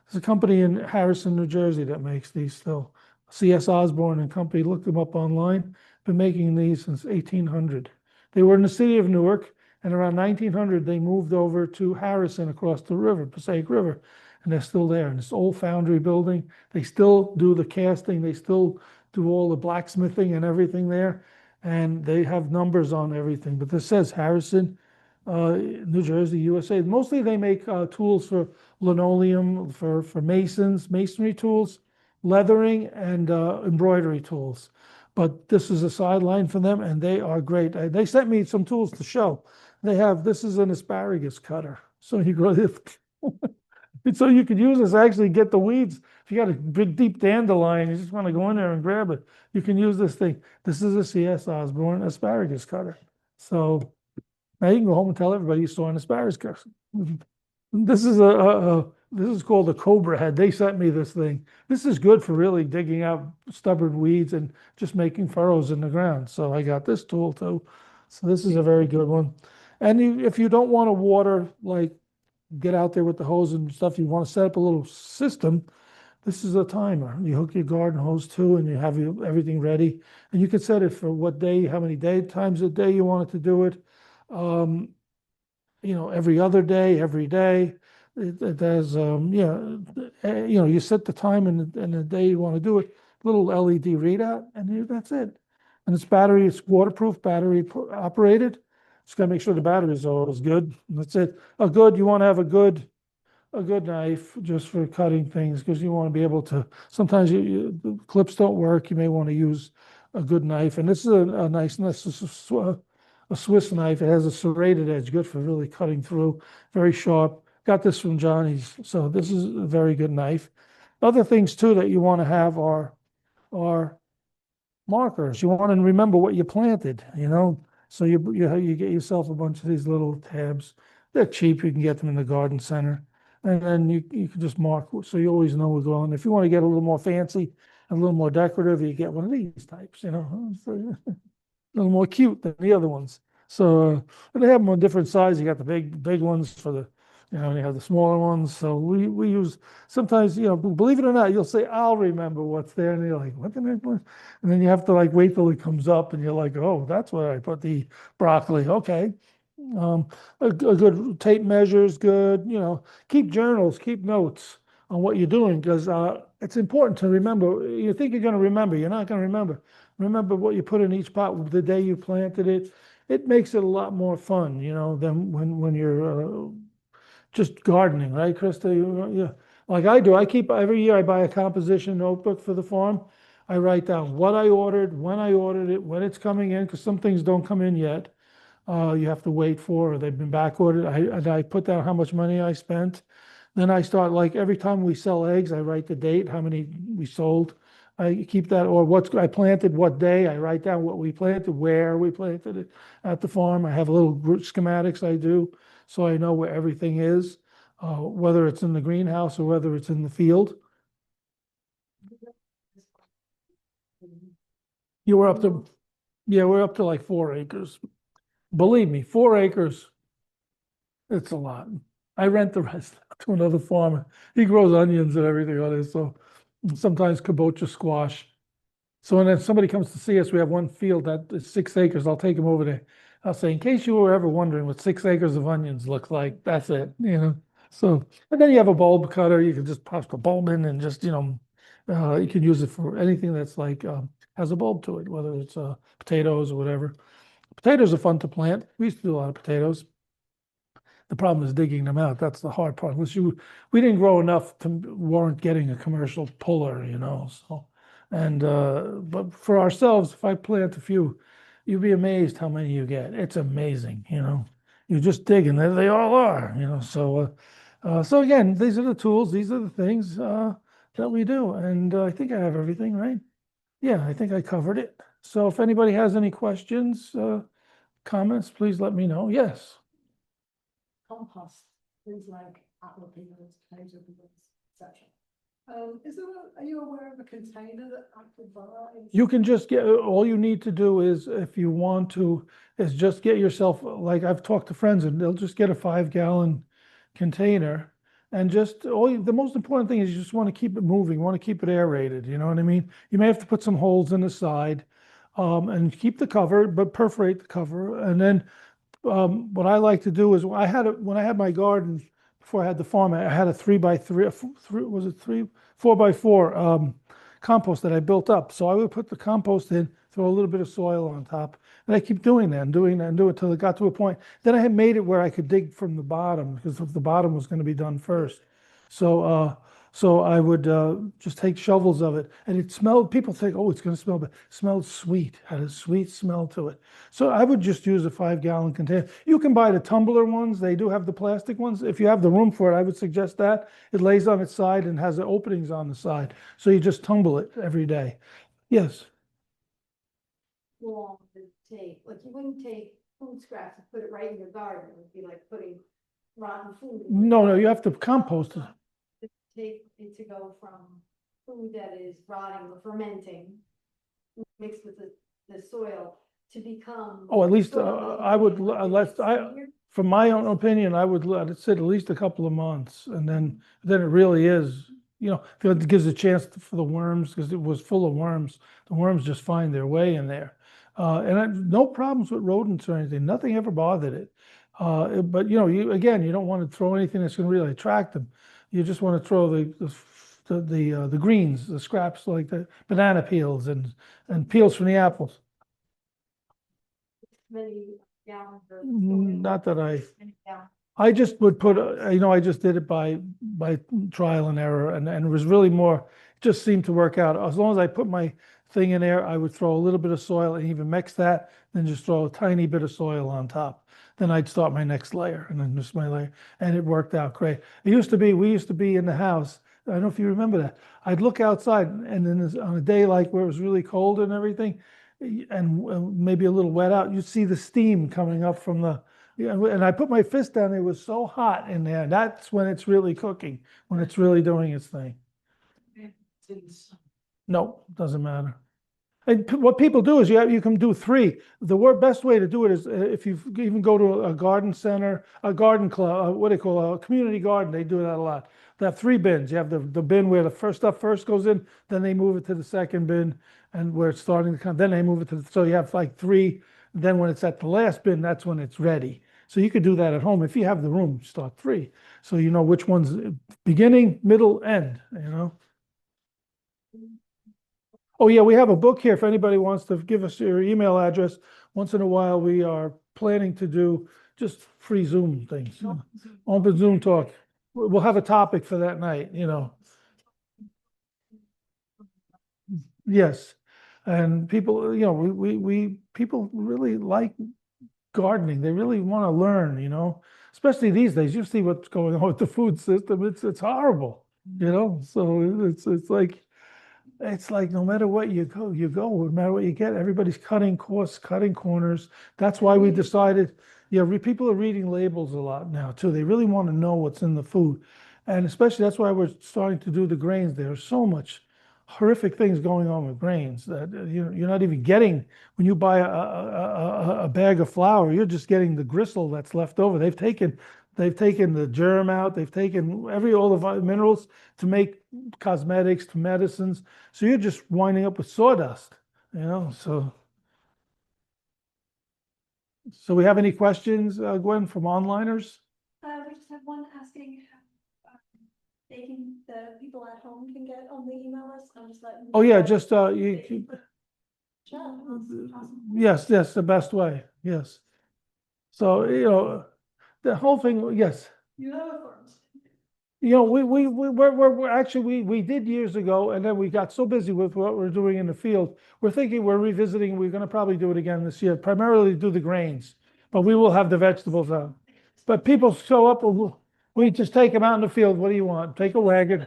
There's a company in Harrison, New Jersey that makes these still. C.S. Osborne and Company, look them up online. Been making these since 1800. They were in the city of Newark, and around 1900 they moved over to Harrison across the river, Passaic River, and they're still there in this old foundry building. They still do the casting. They still do all the blacksmithing and everything there, and they have numbers on everything. But this says Harrison, New Jersey, USA. Mostly they make tools for linoleum, for masonry tools, leathering, and embroidery tools. but this is a sideline for them, and they are great. They sent me some tools to show. This is an asparagus cutter. So you grow this. So you could use this actually get the weeds. If you got a big deep dandelion, you just want to go in there and grab it. You can use this thing. This is a C.S. Osborne asparagus cutter. So now you can go home and tell everybody you saw an asparagus cutter. This is this is called a cobra head. They sent me this thing. This is good for really digging out stubborn weeds and just making furrows in the ground. So I got this tool too. So this is a very good one. And if you don't want to water, like get out there with the hose and stuff, you want to set up a little system, this is a timer. You hook your garden hose to, and you have everything ready. And you can set it for what day, how many times a day you want it to do it. Every other day, every day. It has, you set the time and the day you want to do it, little LED readout, and that's it. And it's waterproof, battery operated. Just got to make sure the batteries are always good. And that's it. You want to have a good knife just for cutting things, because you want to be able to, sometimes the clips don't work. You may want to use a good knife. And this is a nice, a Swiss knife. It has a serrated edge, good for really cutting through, very sharp. Got this from Johnny's. So this is a very good knife. Other things too that you want to have are markers. You want to remember what you planted, So you get yourself a bunch of these little tabs. They're cheap. You can get them in the garden center. And then you can just mark, so you always know what's going on. If you want to get a little more fancy and a little more decorative, you get one of these types, So, a little more cute than the other ones. So and they have them on different sizes. You got the big ones for the, and you have the smaller ones. So we use sometimes, believe it or not, you'll say, I'll remember what's there. And you're like, what the heck? And then you have to wait till it comes up and you're like, oh, that's where I put the broccoli. Okay. A good tape measure is good. Keep journals, keep notes on what you're doing, because it's important to remember. You think you're going to remember, you're not going to remember. Remember what you put in each pot the day you planted it. It makes it a lot more fun, than when you're just gardening, right, Krista? Yeah, like I do. Every year I buy a composition notebook for the farm. I write down what I ordered, when I ordered it, when it's coming in, because some things don't come in yet. You have to wait for, or they've been back ordered. I put down how much money I spent. Then I start, every time we sell eggs, I write the date, how many we sold. I keep that, or I planted, what day. I write down what we planted, where we planted it at the farm. I have a little schematics I do, so I know where everything is, whether it's in the greenhouse or whether it's in the field. We're up to like 4 acres. Believe me, 4 acres, it's a lot. I rent the rest to another farmer. He grows onions and everything on it, so sometimes kabocha squash. So when somebody comes to see us, we have one field that is 6 acres. I'll take them over there. I'll say, in case you were ever wondering what 6 acres of onions look like, that's it, So, and then you have a bulb cutter. You can just pop the bulb in and just, you can use it for anything that's has a bulb to it, whether it's potatoes or whatever. Potatoes are fun to plant. We used to do a lot of potatoes. The problem is digging them out. That's the hard part. We didn't grow enough to warrant getting a commercial puller, So, and but for ourselves, if I plant a few, you'd be amazed how many you get. It's amazing, You just dig and there they all are, So, so again, these are the tools. These are the things that we do. And I think I have everything, right? Yeah, I think I covered it. So if anybody has any questions, comments, please let me know. Yes. Compost, things like apple peels, potato peels, etc. Are you aware of a container that I could buy? You can just all you need to do is, if you want to, is just get yourself, I've talked to friends and they'll just get a 5-gallon container, and just the most important thing is you just want to keep it moving, want to keep it aerated, you know what I mean? You may have to put some holes in the side, and keep the cover, but perforate the cover. And then what I like to do is, when I had my garden before I had the farm, I had a 3x3, 4x4 compost that I built up. So I would put the compost in, throw a little bit of soil on top, and I keep doing that and doing that and doing it until it got to a point. Then I had made it where I could dig from the bottom, because the bottom was going to be done first. So So I would just take shovels of it, and it smelled. People think, oh, it's going to smell, but it smelled sweet, had a sweet smell to it. So I would just use a 5-gallon container. You can buy the tumbler ones. They do have the plastic ones. If you have the room for it, I would suggest that. It lays on its side and has the openings on the side. So you just tumble it every day. Yes. Long to take, like you wouldn't take food scraps and put it right in your garden, it would be like putting rotten food. in your No, garden. you have to compost it. To take it to go from food that is rotting or fermenting, mixed with the soil, to become. Oh, at least soil that I you would, can like unless next year. from my own opinion, I would let it sit at least a couple of months, and then it really is, if it gives a chance for the worms, because it was full of worms. The worms just find their way in there, no problems with rodents or anything. Nothing ever bothered it. But you don't want to throw anything that's going to really attract them. You just want to throw the greens, the scraps like the banana peels and peels from the apples. Many gallons of. Not that Many gallons. I just would put, I just did it by trial and error, and it was really more, it just seemed to work out. As long as I put my thing in there, I would throw a little bit of soil and even mix that, then just throw a tiny bit of soil on top. Then I'd start my next layer, and then just my layer, and it worked out great. We used to be in the house. I don't know if you remember that. I'd look outside, and then on a day like where it was really cold and everything, and maybe a little wet out, you'd see the steam coming up from and I put my fist down. It was so hot in there. That's when it's really cooking, when it's really doing its thing. No, doesn't matter. And what people do is you can do 3. The best way to do it is if you even go to a garden center, a garden club, what do they call a community garden? They do that a lot. They have 3 bins. You have the bin where the first stuff first goes in, then they move it to the second bin, and where it's starting to come, then they move it to so you have like 3. Then when it's at the last bin, that's when it's ready. So you could do that at home if you have the room. Start 3, so you know which one's beginning, middle, end. Oh yeah, we have a book here if anybody wants to give us your email address. Once in a while, we are planning to do just free Zoom things, open Zoom talk. We'll have a topic for that night, Yes. And people, people really like gardening. They really want to learn, especially these days. You see what's going on with the food system. It's horrible, So it's like no matter what you go, no matter what you get, everybody's cutting costs, cutting corners. That's why we decided, people are reading labels a lot now too. They really want to know what's in the food. And especially that's why we're starting to do the grains. There's so much horrific things going on with grains that you're not even getting, when you buy a bag of flour, you're just getting the gristle that's left over. They've taken the germ out, they've taken all the minerals to make cosmetics, to medicines. So you're just winding up with sawdust, so. So we have any questions, Gwen, from onliners? We just have one asking how the people at home can get on the email list. I'm just letting. Oh, yeah, just, you, Chat. yes, the best way, yes. So, the whole thing, yes. You have a forms. We're actually, we did years ago, and then we got so busy with what we're doing in the field. We're thinking we're revisiting, we're gonna probably do it again this year, primarily do the grains, but we will have the vegetables on. But people show up, we just take them out in the field. What do you want? Take a wagon.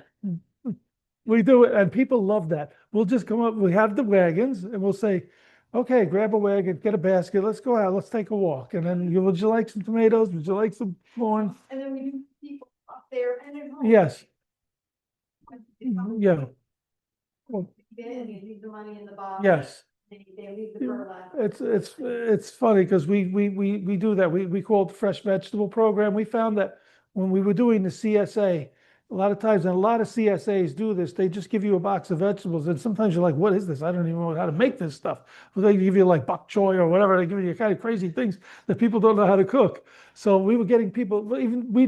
We do it, and people love that. We'll just come up, we have the wagons, and we'll say, okay, grab a wagon, get a basket, let's go out, let's take a walk. And then, would you like some tomatoes? Would you like some corn? And then we do people up there and at home. Yes, Yeah. yeah, And you leave the money in the box. yes. And they leave the fertilizer. It's funny because we do that. We call it the fresh vegetable program. We found that when we were doing the CSA, a lot of times, and a lot of CSAs do this, they just give you a box of vegetables, and sometimes you're like, what is this? I don't even know how to make this stuff. Well, they give you like bok choy or whatever. They give you kind of crazy things that people don't know how to cook. So we were getting people, we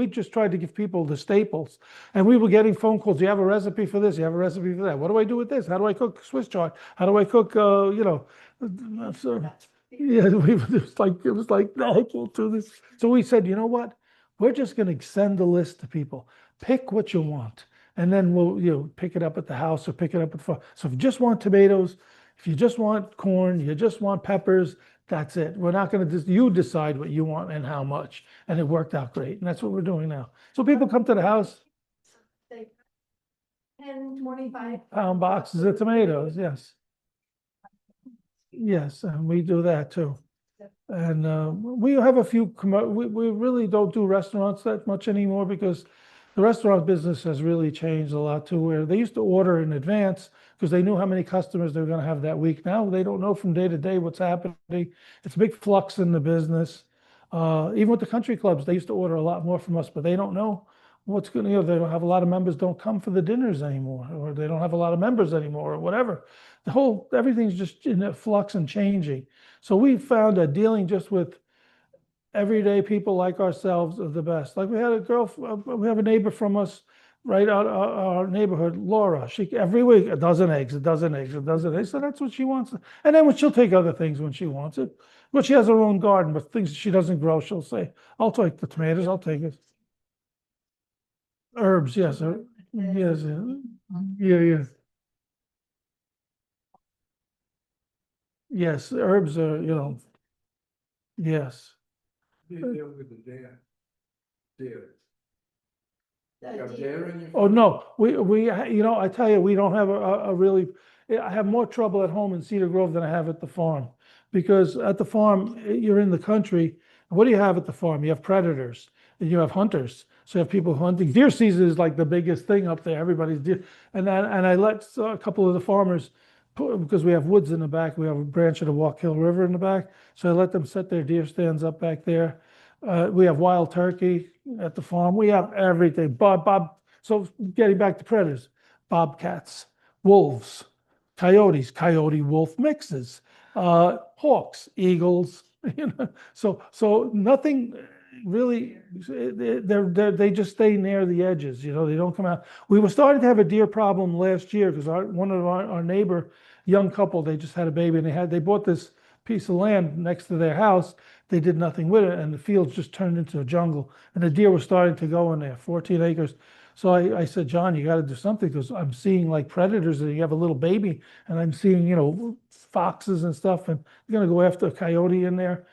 just tried to give people the staples, and we were getting phone calls. Do you have a recipe for this? You have a recipe for that? What do I do with this? How do I cook Swiss chard? How do I cook, so, yeah, it was like, no, I can't do this. So we said, you know what? We're just gonna send a list to people, pick what you want. And then we'll, pick it up at the house or pick it up at the farm. So if you just want tomatoes, if you just want corn, you just want peppers, that's it. We're not gonna just, you decide what you want and how much. And it worked out great. And that's what we're doing now. So people come to the house, Say 10, 25. pound boxes of tomatoes, yes. Yes, and we do that too. And we have a few, we really don't do restaurants that much anymore because the restaurant business has really changed a lot too, where they used to order in advance because they knew how many customers they were going to have that week. Now they don't know from day to day what's happening. It's a big flux in the business. Even with the country clubs, they used to order a lot more from us, but they don't know what's going to, they don't have a lot of members don't come for the dinners anymore, or they don't have a lot of members anymore, or whatever. Everything's just in a flux and changing. So we found that dealing just with everyday people like ourselves are the best. Like we had a girl, we have a neighbor from us right out our neighborhood, Laura. She every week a dozen eggs, a dozen eggs, a dozen eggs. So that's what she wants. And then she'll take other things when she wants it. But she has her own garden, but things she doesn't grow, she'll say, "I'll take the tomatoes. I'll take it." Herbs, yes, yes, yeah. Yes, herbs are, yes. You deal with the dare. Dare. You got The dare in your. Oh, no, I tell you, we don't have a really, I have more trouble at home in Cedar Grove than I have at the farm. Because at the farm, you're in the country. What do you have at the farm? You have predators and you have hunters. So you have people hunting. Deer season is like the biggest thing up there. Everybody's deer. And I let a couple of the farmers, because we have woods in the back, we have a branch of the Walk Hill River in the back. So I let them set their deer stands up back there. We have wild turkey at the farm. We have everything. So getting back to predators, bobcats, wolves, coyotes, coyote wolf mixes, hawks, eagles, so nothing really, they just stay near the edges, they don't come out. We were starting to have a deer problem last year because one of our neighbor, young couple, they just had a baby and they bought this piece of land next to their house. They did nothing with it and the fields just turned into a jungle and the deer were starting to go in there, 14 acres. So I said, "John, you got to do something because I'm seeing like predators and you have a little baby and I'm seeing, foxes and stuff and you're going to go after a coyote in there.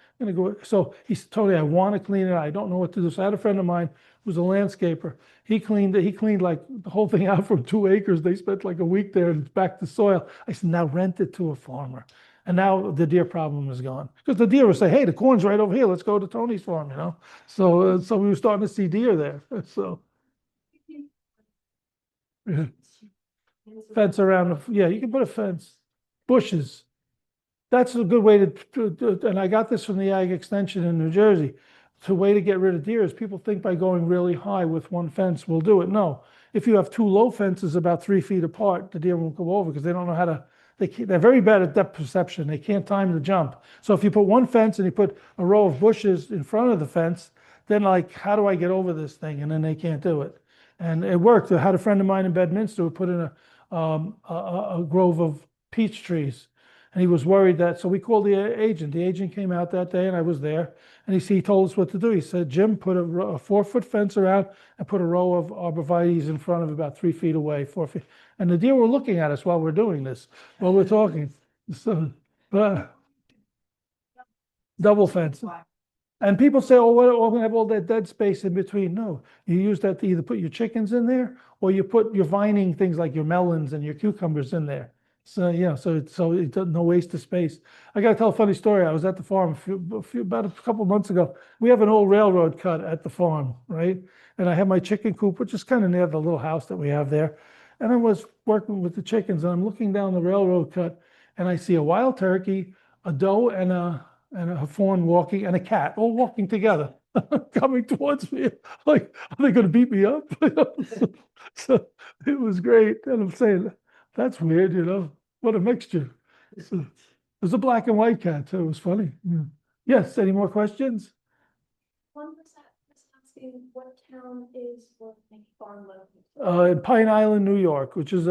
So he told me, I want to clean it. I don't know what to do." So I had a friend of mine who was a landscaper. He cleaned it. He cleaned like the whole thing out from 2 acres. They spent like a week there and back to soil. I said, "Now rent it to a farmer." And now the deer problem is gone because the deer will say, "Hey, the corn's right over here. Let's go to Tony's farm." So we were starting to see deer there. So yeah. Fence around, you can put a fence, bushes. That's a good way and I got this from the Ag Extension in New Jersey. The way to get rid of deer is people think by going really high with one fence will do it. No, if you have two low fences about 3 feet apart, the deer won't go over because they don't know how to, they're very bad at depth perception. They can't time the jump. So if you put one fence and you put a row of bushes in front of the fence, then like, how do I get over this thing? And then they can't do it. And it worked. I had a friend of mine in Bedminster who put in a grove of peach trees. And he was worried so we called the agent. The agent came out that day and I was there. And he told us what to do. He said, "Jim, put a 4-foot fence around and put a row of arborvitaes in front of about 3 feet away, 4 feet." And the deer were looking at us while we're doing this, while we're talking. So, double fence. And people say, "Oh, we're going to have all that dead space in between." No, you use that to either put your chickens in there or you put your vining things like your melons and your cucumbers in there. So it's no waste of space. I got to tell a funny story. I was at the farm about a couple of months ago. We have an old railroad cut at the farm, right? And I have my chicken coop, which is kind of near the little house that we have there. And I was working with the chickens and I'm looking down the railroad cut and I see a wild turkey, a doe and a fawn walking and a cat all walking together coming towards me. Like, are they going to beat me up? So it was great. And I'm saying, that's weird, what a mixture. So, there's a black and white cat too. It was funny. Yeah. Yes, any more questions? One was asking what town is Worthing Farm located? In Pine Island, New York, which is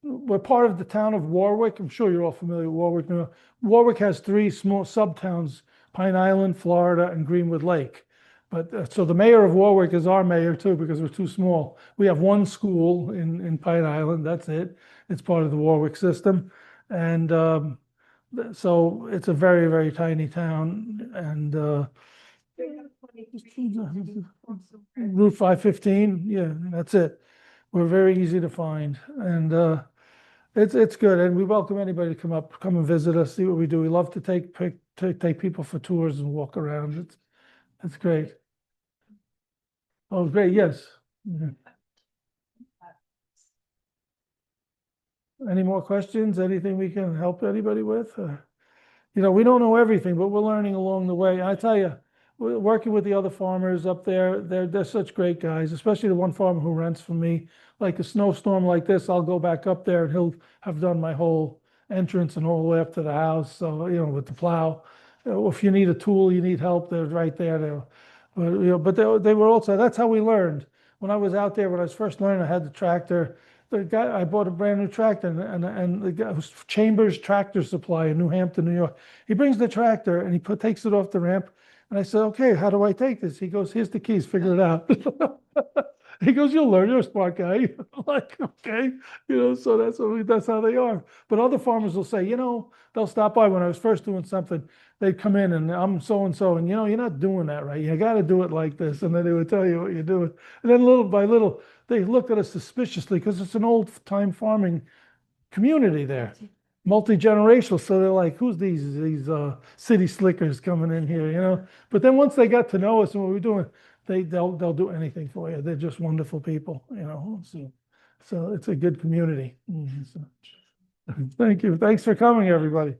we're part of the town of Warwick. I'm sure you're all familiar with Warwick, New York. Warwick has 3 small sub-towns, Pine Island, Florida, and Greenwood Lake. But, so the mayor of Warwick is our mayor too, because we're too small. We have one school in Pine Island, that's it. It's part of the Warwick system. And, so it's a very, very tiny town and, Route 515, yeah, that's it. We're very easy to find and, it's good, and we welcome anybody to come and visit us, see what we do. We love to take people for tours and walk around. It's great. Oh, great, yes. Yeah. Any more questions? Anything we can help anybody with? You know, we don't know everything, but we're learning along the way. I tell you, we're working with the other farmers up there. They're such great guys, especially the one farmer who rents from me. Like a snowstorm like this, I'll go back up there and he'll have done my whole entrance and all the way up to the house. So, you know, with the plow, if you need a tool, you need help, they're right there. But, you know, but they were also, that's how we learned. When I was out there, when I was first learning, I had the tractor. The guy, I bought a brand new tractor and the guy was Chambers Tractor Supply in New Hampton, New York. He brings the tractor and he takes it off the ramp. And I said, okay, how do I take this? He goes, here's the keys, figure it out. He goes, you'll learn, you're a smart guy. I'm like, okay, you know, so that's how they are. But other farmers will say, you know, they'll stop by when I was first doing something, they'd come in and I'm so-and-so, and you know, you're not doing that right. You got to do it like this. And then they would tell you what you're doing. And then little by little, they look at us suspiciously because it's an old time farming community there, multi-generational. So they're like, who's these city slickers coming in here, you know? But then once they got to know us and what we're doing, they'll do anything for you. They're just wonderful people, you know. So it's a good community. So, thank you. Thanks for coming, everybody.